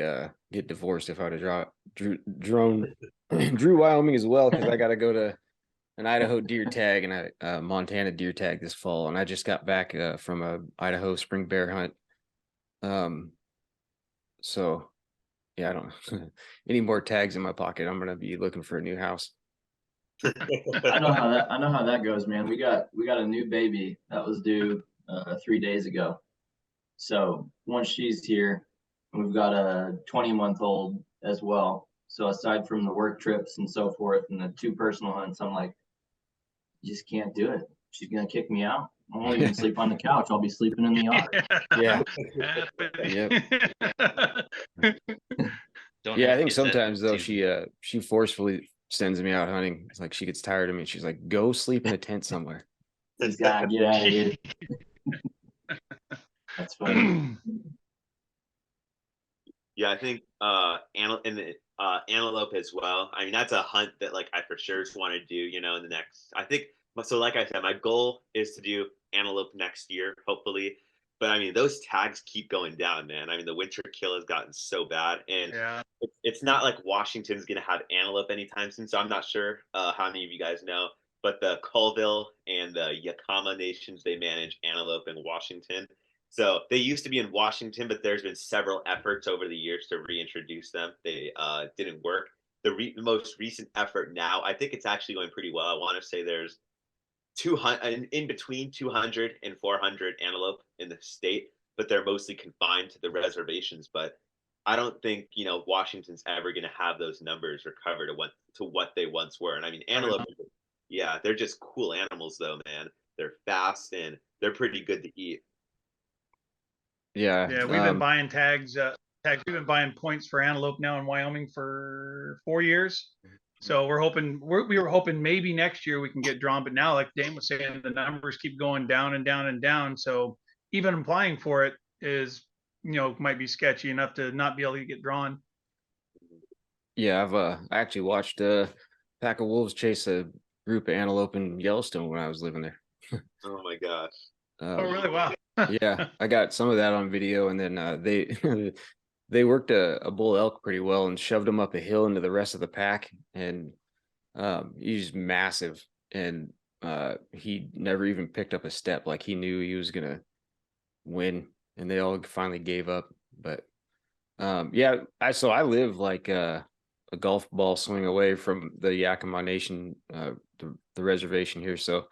get divorced if I would have drew Wyoming as well, because I got to go to an Idaho deer tag and a Montana deer tag this fall, and I just got back from a Idaho spring bear hunt. So yeah, I don't any more tags in my pocket. I'm gonna be looking for a new house. I know how that goes, man. We got a new baby that was due 3 days ago. So once she's here, we've got a 20-month-old as well. So aside from the work trips and so forth and the 2 personal hunts, I'm like, you just can't do it. She's gonna kick me out. I won't even sleep on the couch. I'll be sleeping in the yard. Yeah. Yep. Yeah, I think sometimes though she forcefully sends me out hunting. It's like she gets tired of me. She's like, "Go sleep in a tent somewhere." He's gotta get out of here. That's funny. Yeah, I think antelope as well. I mean, that's a hunt that like I for sure want to do. In the next. I think so. Like I said, my goal is to do antelope next year, hopefully. But I mean, those tags keep going down, man. I mean, the winter kill has gotten so bad, and Yeah. it's not like Washington's gonna have antelope anytime soon. So I'm not sure how many of you guys know, but the Colville and the Yakama nations, they manage antelope in Washington. So they used to be in Washington, but there's been several efforts over the years to reintroduce them. They didn't work. The most recent effort now, I think it's actually going pretty well. I want to say there's 200 in between 200 and 400 antelope in the state, but they're mostly confined to the reservations. But I don't think Washington's ever going to have those numbers recovered to what they once were. And I mean, antelope, yeah, they're just cool animals, though, man. They're fast and they're pretty good to eat. Yeah. Yeah, we've been buying tags. We've been buying points for antelope now in Wyoming for 4 years. So we were hoping maybe next year we can get drawn, but now, like Dane was saying, the numbers keep going down and down and down. So even applying for it is, might be sketchy enough to not be able to get drawn. Yeah, I actually watched a pack of wolves chase a group of antelope in Yellowstone when I was living there. Oh my gosh. Oh, really? Wow. Yeah, I got some of that on video, and then they they worked a bull elk pretty well and shoved him up a hill into the rest of the pack, and he's massive, and he never even picked up a step. Like, he knew he was gonna win, and they all finally gave up. But yeah, I live like a golf ball swing away from the Yakima Nation, the reservation here. So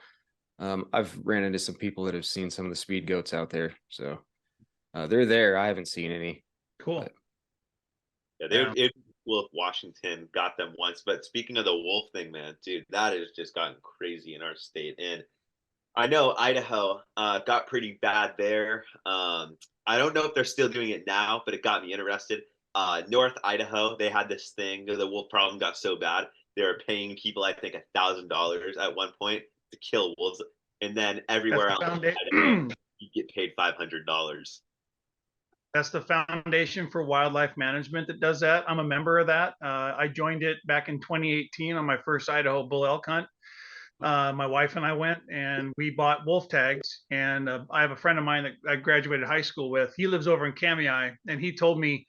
I've ran into some people that have seen some of the speed goats out there. So they're there. I haven't seen any. Cool. But Yeah, it Wolf Washington got them once. But speaking of the wolf thing, man, dude, that has just gotten crazy in our state. And I know Idaho got pretty bad there. I don't know if they're still doing it now, but it got me interested. North Idaho, they had this thing. The wolf problem got so bad, they were paying people, I think, $1,000 at one point to kill wolves. And then everywhere else in Idaho, you get paid $500. That's the Foundation for Wildlife Management that does that. I'm a member of that. I joined it back in 2018 on my first Idaho bull elk hunt. My wife and I went and we bought wolf tags. And I have a friend of mine that I graduated high school with. He lives over in Kamiah, and he told me,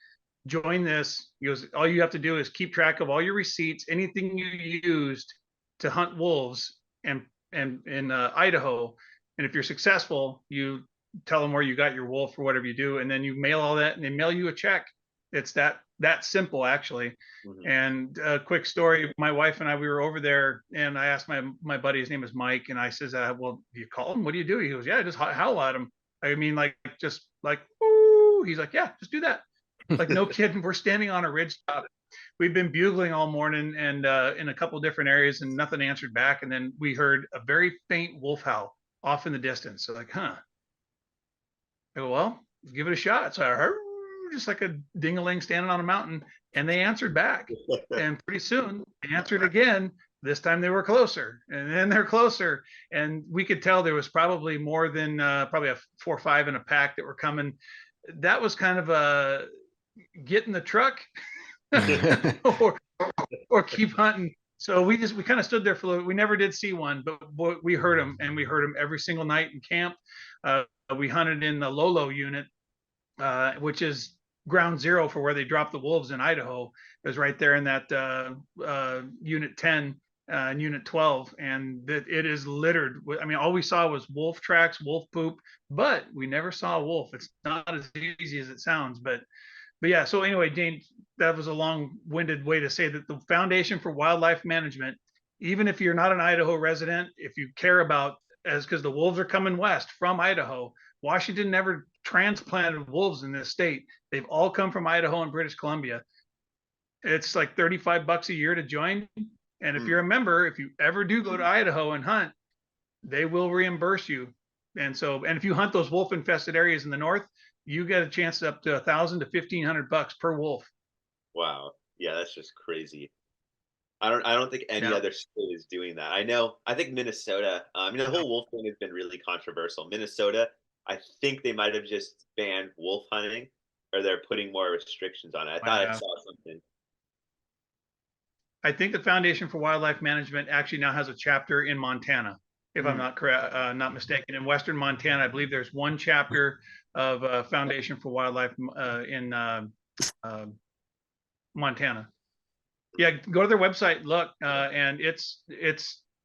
join this. He goes, all you have to do is keep track of all your receipts, anything you used to hunt wolves and in Idaho. And if you're successful, you tell them where you got your wolf or whatever you do, and then you mail all that, and they mail you a check. It's that simple, actually. Mhm. And a quick story: my wife and I, we were over there, and I asked my buddy, his name is Mike, and I says, "Well, do you call him? What do you do?" He goes, "Yeah, just howl at him. I mean, like just like woo." He's like, "Yeah, just do that." Like, no kidding. We're standing on a ridge top. We've been bugling all morning and in a couple different areas, and nothing answered back. And then we heard a very faint wolf howl off in the distance. So like, huh. I go, well, give it a shot. So I heard just like a ding-a-ling standing on a mountain, and they answered back. And pretty soon they answered again. This time they were closer, and then they're closer. And we could tell there was probably more than probably a 4 or 5 in a pack that were coming. That was kind of a get in the truck or keep hunting. So we kind of stood there for a little. We never did see one, but we heard them, and we heard them every single night in camp. We hunted in the Lolo unit, which is ground zero for where they dropped the wolves in Idaho. It was right there in that unit 10 and unit 12, and it is littered. I mean, all we saw was wolf tracks, wolf poop, but we never saw a wolf. It's not as easy as it sounds, but yeah. So anyway, Dane, that was a long-winded way to say that the Foundation for Wildlife Management, even if you're not an Idaho resident, if you care about, because the wolves are coming west from Idaho, Washington never transplanted wolves in this state. They've all come from Idaho and British Columbia. It's like $35 a year to join. And if you're a member, if you ever do go to Idaho and hunt, they will reimburse you. And if you hunt those wolf infested areas in the north, you get a chance up to $1,000 to $1,500 per wolf. Wow. Yeah, that's just crazy. I don't think any other state is doing that. I think Minnesota, the whole wolf thing has been really controversial. Minnesota, I think they might have just banned wolf hunting, or they're putting more restrictions on it. I I thought I have. saw something. I think the Foundation for Wildlife Management actually now has a chapter in Montana, if I'm not correct, not mistaken. In Western Montana, I believe there's one chapter of Foundation for Wildlife in Montana. Yeah, go to their website, look, and it's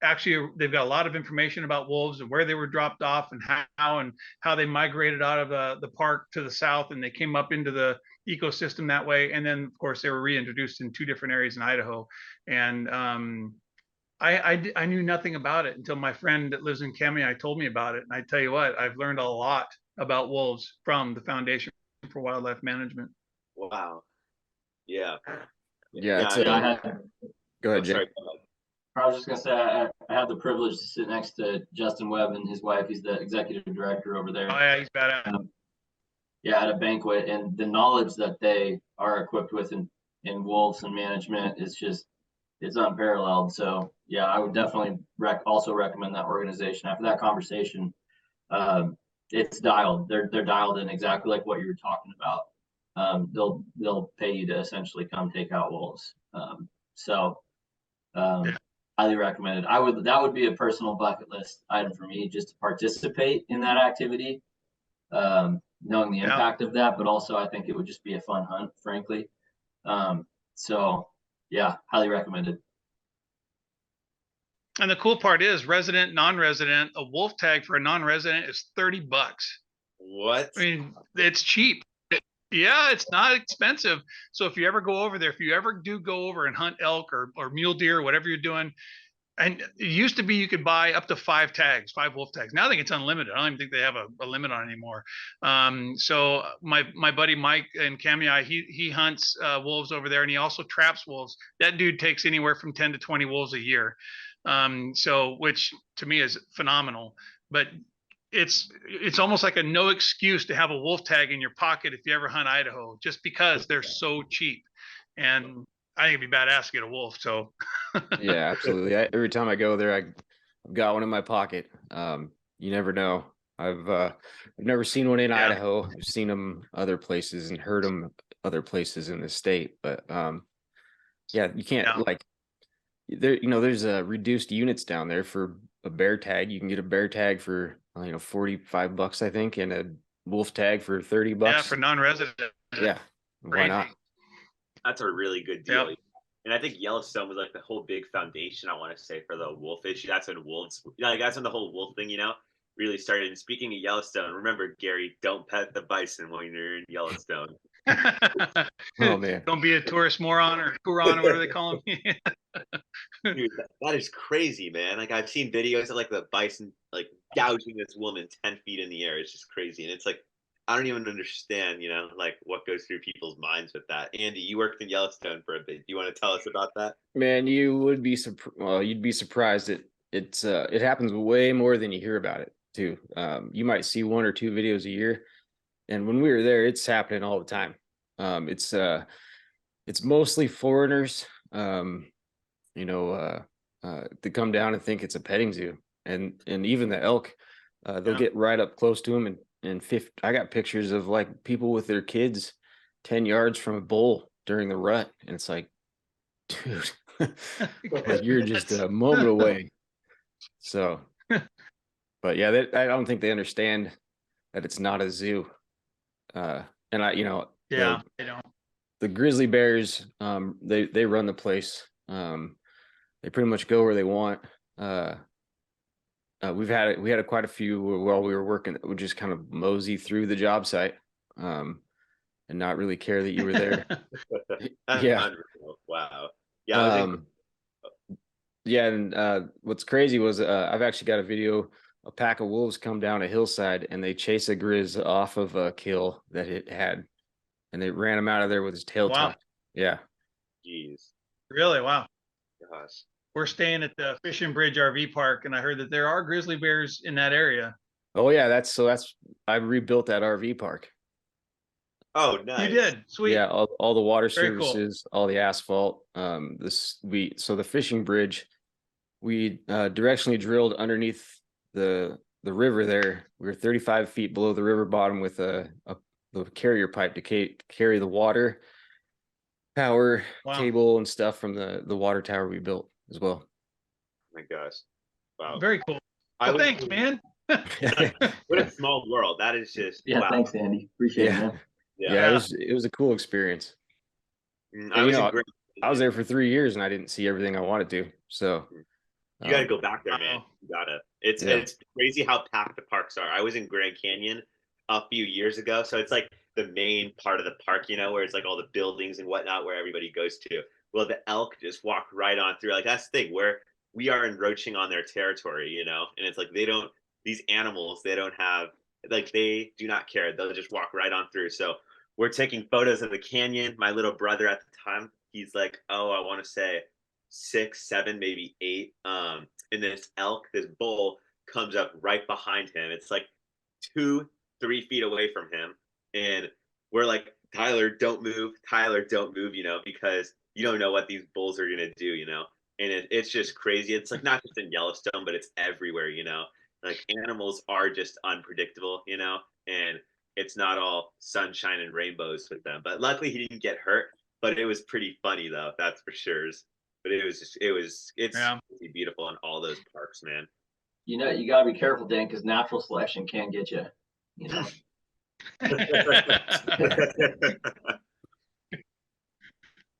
actually, they've got a lot of information about wolves and where they were dropped off and how they migrated out of the park to the south, and they came up into the ecosystem that way. And then of course they were reintroduced in 2 different areas in Idaho. And I knew nothing about it until my friend that lives in Kemia told me about it. And I tell you what, I've learned a lot about wolves from the Foundation for Wildlife Management. Wow. Yeah. Yeah, it's I had, go ahead, Jay. Sorry, go ahead. I was just gonna say I had the privilege to sit next to Justin Webb and his wife. He's the executive director over there. Oh yeah, he's badass. Yeah, at a banquet, and the knowledge that they are equipped with in wolves and management is just, it's unparalleled. So yeah, I would definitely also recommend that organization. After that conversation, it's dialed. They're dialed in exactly like what you were talking about. They'll pay you to essentially come take out wolves. Highly recommended. That would be a personal bucket list item for me, just to participate in that activity, knowing the impact of that, but also I think it would just be a fun hunt, frankly. So yeah, highly recommended. And the cool part is, resident, non-resident, a wolf tag for a non-resident is $30. What? I mean, it's cheap. Yeah, it's not expensive. So if you ever go over there, if you ever do go over and hunt elk or mule deer, or whatever you're doing, and it used to be you could buy up to 5 tags, 5 wolf tags. Now I think it's unlimited. I don't even think they have a limit on it anymore. So my buddy Mike in Kamiah, he hunts wolves over there, and he also traps wolves. That dude takes anywhere from 10 to 20 wolves a year. So which to me is phenomenal. But it's almost like a no excuse to have a wolf tag in your pocket if you ever hunt Idaho, just because they're so cheap. And I think it'd be badass to get a wolf. So Yeah, absolutely. Every time I go there, I've got one in my pocket. You never know. I've never seen one in Idaho. I've seen them other places and heard them other places in the state, but yeah, you can't like there. There's reduced units down there for a bear tag. You can get a bear tag for $45, I think, and a wolf tag for $30. Yeah, for non-resident. Yeah, why not? That's a really good deal. Yep. And I think Yellowstone was like the whole big foundation, I want to say, for the wolf issue. That's when wolves, that's when the whole wolf thing, really started. And speaking of Yellowstone, remember, Gary, don't pet the bison when you're in Yellowstone. Oh man, don't be a tourist moron or Huron or whatever they call them. Dude, that is crazy, man. Like, I've seen videos of like the bison like gouging this woman 10 feet in the air. It's just crazy. And it's like, I don't even understand, like what goes through people's minds with that. Andy, you worked in Yellowstone for a bit. Do you want to tell us about that? Man, you would be you'd be surprised. It happens way more than you hear about it too. You might see 1 or 2 videos a year, and when we were there, it's happening all the time. It's mostly foreigners, they come down and think it's a petting zoo, and even the elk, they'll get right up close to them, and I got pictures of like people with their kids 10 yards from a bull during the rut, and it's like, dude, like you're just a moment away. So, but yeah, I don't think they understand that it's not a zoo. And they don't. The grizzly bears, they run the place. They pretty much go where they want. We had quite a few while we were working that would just kind of mosey through the job site, and not really care that you were there. Yeah. Unreal. Wow. Yeah. Yeah. And what's crazy was I've actually got a video. A pack of wolves come down a hillside and they chase a grizz off of a kill that it had, and they ran him out of there with his tail tucked. Yeah. Jeez. Really? Wow. Gosh. We're staying at the Fishing Bridge RV park, and I heard that there are grizzly bears in that area. Oh yeah, I rebuilt that RV park. Oh, nice. You did? Sweet. Yeah, all the water Very services, all the asphalt. So the fishing bridge, we directionally drilled underneath the river there. We were 35 feet below the river bottom with a the carrier pipe to carry the water power Wow. cable and stuff from the water tower we built as well. Oh my gosh. Wow. Very cool. I Well, was- thanks, man. What a small world. That is just Yeah, wow. thanks, Andy. Appreciate it, Yeah. man. Yeah, it was a cool experience. I was in Grand I was there for 3 years and I didn't see everything I wanted to. So You got to go back there, man. Wow. You gotta. It's Yeah. it's crazy how packed the parks are. I was in Grand Canyon a few years ago, so it's like the main part of the park, where it's like all the buildings and whatnot, where everybody goes to. Well, the elk just walk right on through. Like that's the thing where we are encroaching on their territory, and it's like they don't. These animals, they don't have like they do not care. They'll just walk right on through. So we're taking photos of the canyon. My little brother at the time, he's like, oh, I want to say 6, 7, maybe 8. And this elk, this bull comes up right behind him. It's like 2, 3 feet away from him. And we're like, Tyler, don't move. Tyler, don't move, because you don't know what these bulls are going to do, And it's just crazy. It's like not just in Yellowstone, but it's everywhere, Like animals are just unpredictable, and it's not all sunshine and rainbows with them. But luckily he didn't get hurt. But it was pretty funny though, that's for sure. But it's really beautiful in all those parks, man. You got to be careful, Dan, because natural selection can get you.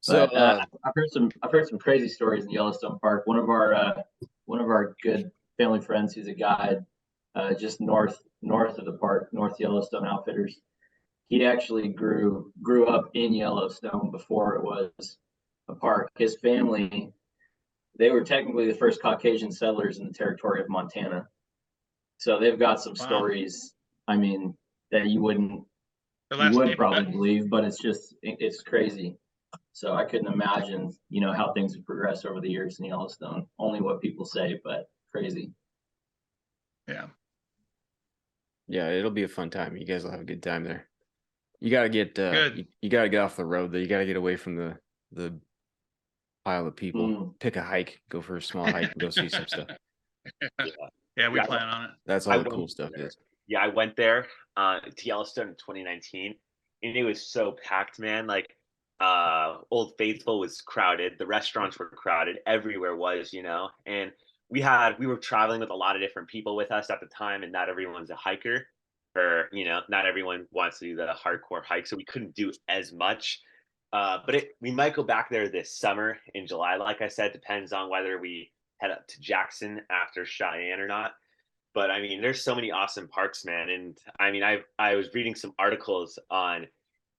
So I've heard some crazy stories in Yellowstone Park. One of our good family friends, who's a guide, just north of the park, North Yellowstone Outfitters. He actually grew up in Yellowstone before it was a park. His family, they were technically the first Caucasian settlers in the territory of Montana. So they've got some stories, that you would probably believe, but it's crazy. So I couldn't imagine, how things have progressed over the years in Yellowstone. Only what people say, but crazy. Yeah. Yeah, it'll be a fun time. You guys will have a good time there. You got to get you got to get off the road though. You got to get away from the pile of people. Pick a hike, go for a small hike, and go see some stuff. Yeah, we plan on it. That's all the cool stuff is. Yeah, I went there to Yellowstone in 2019, and it was so packed, man. Like Old Faithful was crowded, the restaurants were crowded, everywhere was, and we were traveling with a lot of different people with us at the time, and not everyone's a hiker, or not everyone wants to do the hardcore hike, so we couldn't do as much. But we might go back there this summer in July. Like I said, depends on whether we head up to Jackson after Cheyenne or not. But there's so many awesome parks, man. And I was reading some articles on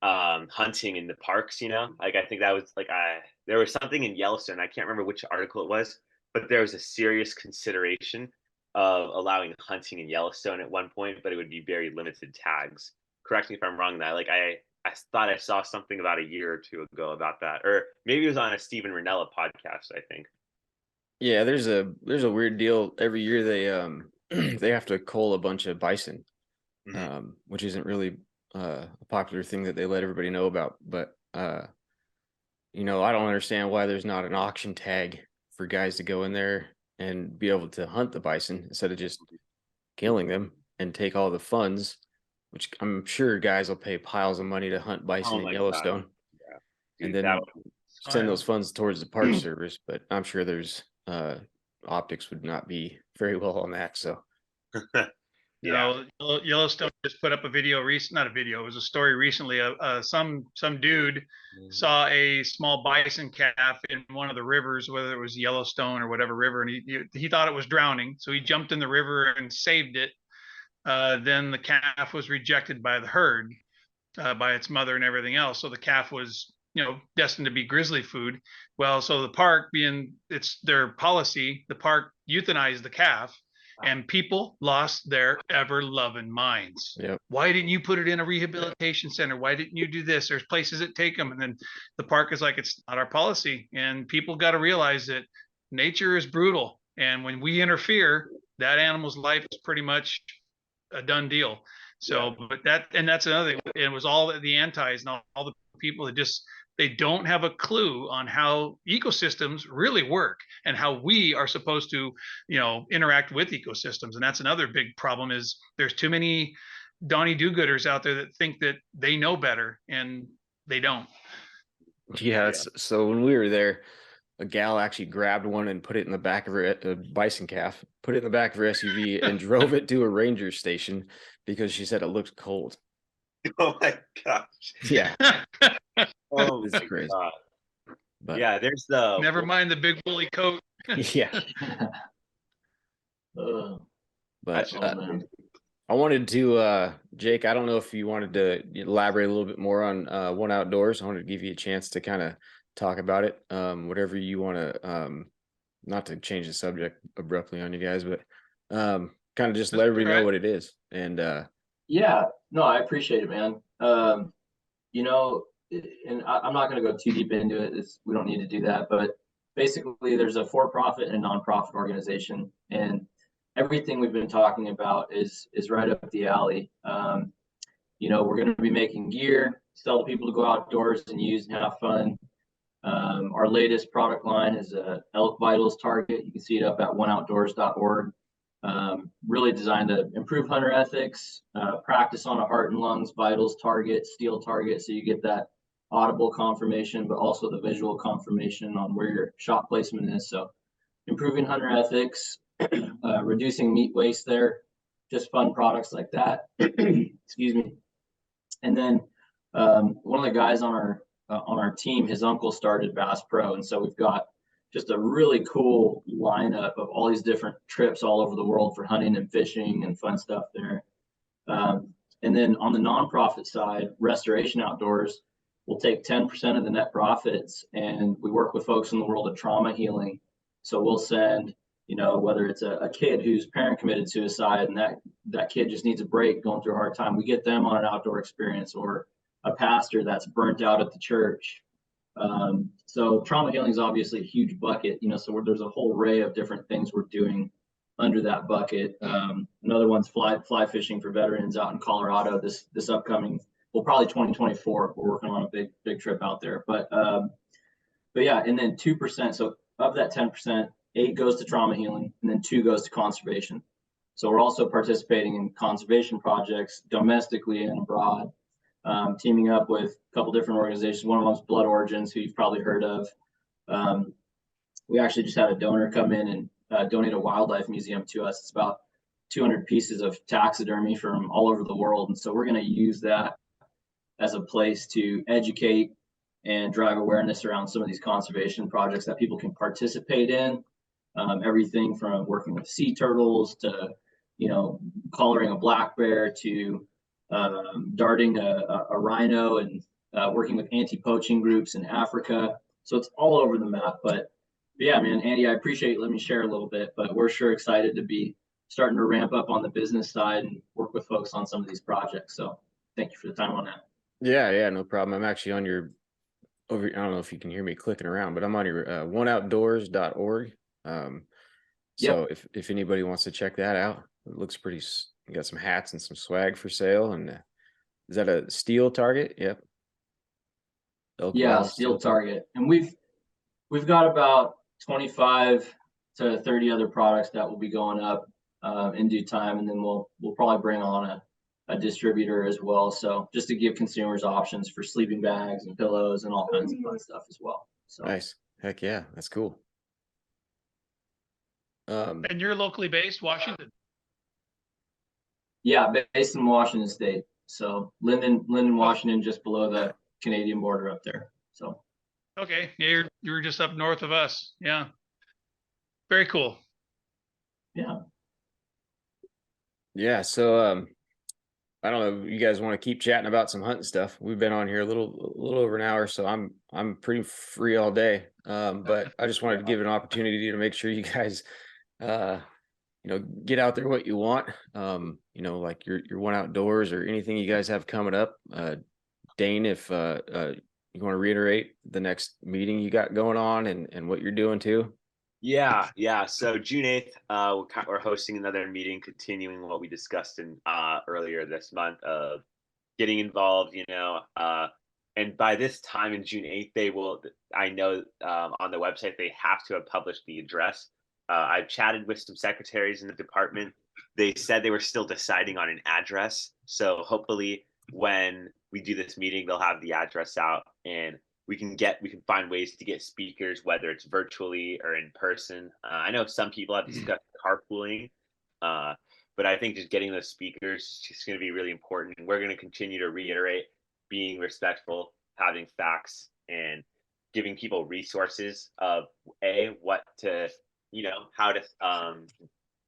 hunting in the parks. Like I think that was like there was something in Yellowstone. I can't remember which article it was, but there was a serious consideration of allowing hunting in Yellowstone at one point, but it would be very limited tags. Correct me if I'm wrong. That like I thought I saw something about a year or two ago about that, or maybe it was on a Steven Ranella podcast, I think. Yeah, there's a weird deal every year. They they have to cull a bunch of bison, which isn't really a popular thing that they let everybody know about. But I don't understand why there's not an auction tag for guys to go in there and be able to hunt the bison instead of just killing them and take all the funds, which I'm sure guys will pay piles of money to hunt bison in Yellowstone. Yeah. And Dude, then send those funds towards the park service. But I'm sure there's optics would not be very well on that. So Yellowstone just put up a video not a video, it was a story recently. Some dude saw a small bison calf in one of the rivers, whether it was Yellowstone or whatever river, and he thought it was drowning, so he jumped in the river and saved it. Then the calf was rejected by the herd, by its mother and everything else, so the calf was destined to be grizzly food. Well, so the park, being it's their policy, the park euthanized the calf, and people lost their ever-loving minds. Yep. Why didn't you put it in a rehabilitation center? Why didn't you do this? There's places that take them. And then the park is like, it's not our policy. And people got to realize that nature is brutal. And when we interfere, that animal's life is pretty much a done deal. So, but that's another thing. It was all the antis and all the people that they don't have a clue on how ecosystems really work and how we are supposed to, interact with ecosystems. And that's another big problem is there's too many Donnie do-gooders out there that think that they know better, and they don't. Yeah, so when we were there, a gal actually grabbed one and put it in the back of her bison calf, put it in the back of her SUV and drove it to a ranger station because she said it looked cold. Oh my gosh. Yeah. Oh, It's my crazy. God. But Yeah, there's the Never mind the big woolly coat. yeah. Uh, But oh, man. I wanted to, Jake, I don't know if you wanted to elaborate a little bit more on One Outdoors. I wanted to give you a chance to kind of talk about it. Whatever you want to, not to change the subject abruptly on you guys, but kind of just let everybody know what it is. And Yeah, no, I appreciate it, man. You know, and I'm not going to go too deep into it. We don't need to do that. But basically, there's a for-profit and a nonprofit organization, and everything we've been talking about is right up the alley. You know, we're going to be making gear, sell to people to go outdoors and use and have fun. Our latest product line is a elk vitals target. You can see it up at oneoutdoors.org. Really designed to improve hunter ethics, practice on a heart and lungs vitals target, steel target, so you get that audible confirmation, but also the visual confirmation on where your shot placement is. So improving hunter ethics, reducing meat waste there, just fun products like that. Excuse me. And then one of the guys on our team, his uncle started Bass Pro, and so we've got just a really cool lineup of all these different trips all over the world for hunting and fishing and fun stuff there. And then on the nonprofit side, Restoration Outdoors will take 10% of the net profits, and we work with folks in the world of trauma healing. So we'll send, you know, whether it's a kid whose parent committed suicide and that kid just needs a break going through a hard time, we get them on an outdoor experience, or a pastor that's burnt out at the church. So trauma healing is obviously a huge bucket, you know, so there's a whole array of different things we're doing under that bucket. Another one's fly fishing for veterans out in Colorado this upcoming, well, probably 2024. We're working on a big trip out there, but yeah, and then 2%. So of that 10%, 8 goes to trauma healing, and then 2 goes to conservation. So we're also participating in conservation projects domestically and abroad. Teaming up with a couple different organizations. One of them is Blood Origins, who you've probably heard of. We actually just had a donor come in and donate a wildlife museum to us. It's about 200 pieces of taxidermy from all over the world. And so we're going to use that as a place to educate and drive awareness around some of these conservation projects that people can participate in. Everything from working with sea turtles to, you know, collaring a black bear to darting a rhino, and working with anti-poaching groups in Africa. So it's all over the map. But yeah, man, Andy, I appreciate you letting me share a little bit, but we're sure excited to be starting to ramp up on the business side and work with folks on some of these projects. So thank you for the time on that. yeah, no problem. I'm actually on your I don't know if you can hear me clicking around, but I'm on your oneoutdoors.org. So if anybody wants to check that out, it looks pretty. You got some hats and some swag for sale. And is that a steel target? Yep. Yeah, steel target. And we've got about 25 to 30 other products that will be going up in due time, and then we'll probably bring on a distributor as well. So just to give consumers options for sleeping bags and pillows and all kinds of fun stuff as well. So nice. Heck yeah, that's cool. And you're locally based, Washington? Yeah, based in Washington State. So Linden, Washington, just below the Canadian border up there. So okay, yeah, you were just up north of us. Yeah, very cool. Yeah. So I don't know. You guys want to keep chatting about some hunting stuff? We've been on here a little over an hour, so I'm pretty free all day. But I just wanted to give an opportunity to make sure you guys, you know, get out there what you want. You know, like your One Outdoors or anything you guys have coming up. Dane, if you want to reiterate the next meeting you got going on and what you're doing too. Yeah. So June 8th, we're hosting another meeting, continuing what we discussed in earlier this month of getting involved, you know, and by this time in June 8th, they will, I know on the website, they have to have published the address. I've chatted with some secretaries in the department. they said they were still deciding on an address. So hopefully when we do this meeting, they'll have the address out, and we can find ways to get speakers, whether it's virtually or in person. I know some people have discussed carpooling, but I think just getting those speakers is just going to be really important. And we're going to continue to reiterate being respectful, having facts, and giving people resources of what to, how to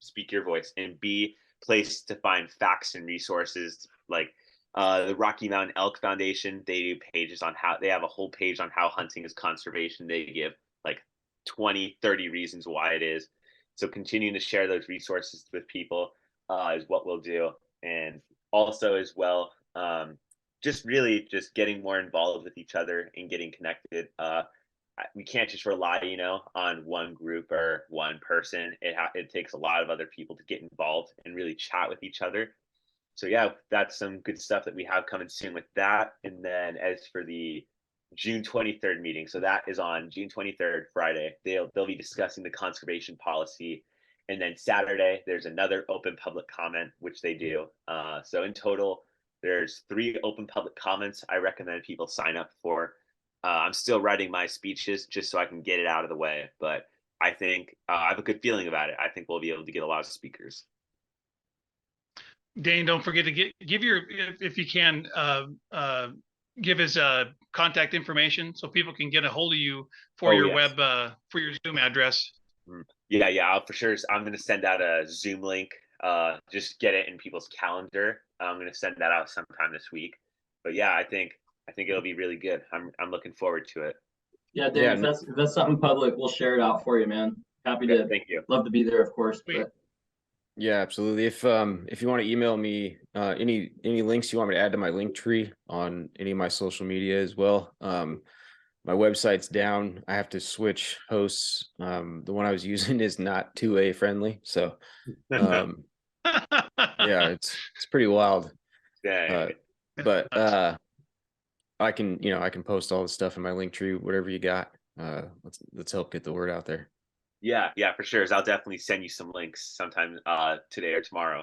speak your voice, and B, place to find facts and resources like the Rocky Mountain Elk Foundation. They do pages on they have a whole page on how hunting is conservation. They give like 20, 30 reasons why it is. So continuing to share those resources with people is what we'll do. And also as well, just getting more involved with each other and getting connected. We can't just rely, on one group or one person. It takes a lot of other people to get involved and really chat with each other. So yeah, that's some good stuff that we have coming soon with that. And then as for the June 23rd meeting, so that is on June 23rd, Friday. They'll be discussing the conservation policy. And then Saturday, there's another open public comment, which they do. So in total, there's 3 open public comments I recommend people sign up for. I'm still writing my speeches just so I can get it out of the way, but I think I have a good feeling about it. I think we'll be able to get a lot of speakers. Dane, don't forget to give your, if you can, give his contact information so people can get a hold of you for your web, for your Zoom address. Yeah, I'll for sure. I'm going to send out a Zoom link. Just get it in people's calendar. I'm going to send that out sometime this week. But yeah, I think it'll be really good. I'm looking forward to it. Yeah, Dave, if that's something public, we'll share it out for you, man. Happy to. Thank you. Love to be there, of course. But... Yeah, absolutely. If you want to email me any links you want me to add to my link tree on any of my social media as well. My website's down. I have to switch hosts. The one I was using is not 2A friendly, so yeah, it's pretty wild. Yeah. But I can post all the stuff in my link tree, whatever you got. Let's help get the word out there. Yeah, for sure. I'll definitely send you some links sometime today or tomorrow.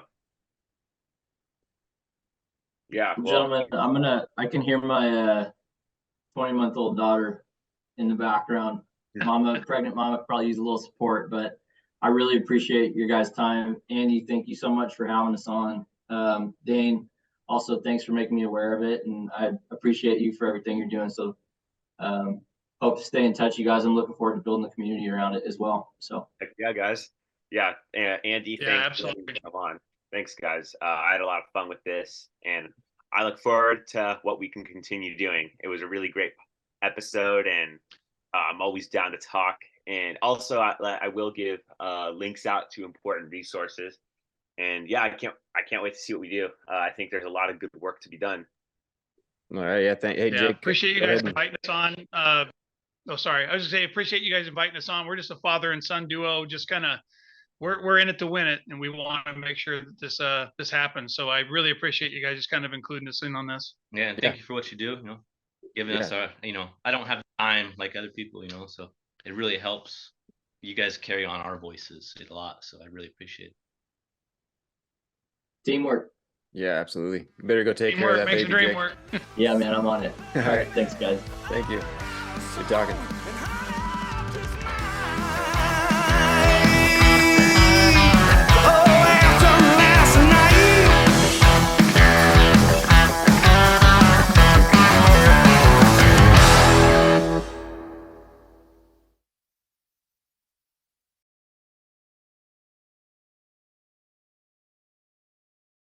Yeah, well, gentlemen, I can hear my 20-month-old daughter in the background. Pregnant mama probably use a little support, but I really appreciate your guys' time. Andy, thank you so much for having us on. Dane, also thanks for making me aware of it, and I appreciate you for everything you're doing. So hope to stay in touch, you guys. I'm looking forward to building the community around it as well. So yeah, guys. Yeah, Andy, yeah, thanks. absolutely. Come on. Thanks, guys. I had a lot of fun with this, and I look forward to what we can continue doing. It was a really great episode, and I'm always down to talk. And also, I will give links out to important resources. And yeah, I can't wait to see what we do. I think there's a lot of good work to be done. All right, yeah. Hey, Jake. Appreciate you guys inviting us on. Sorry, I was gonna say appreciate you guys inviting us on. We're just a father and son duo. Just kind of, we're in it to win it, and we want to make sure that this happens. So I really appreciate you guys just kind of including us in on this. Yeah, and thank you for what you do. Giving us our, I don't have time like other people, so it really helps. You guys carry on our voices a lot, so I really appreciate it. Teamwork. Yeah, absolutely. You better go take care of that makes baby, the dream Jake. work. Yeah, man, I'm on it. All right, thanks, guys. Thank you. Good talking.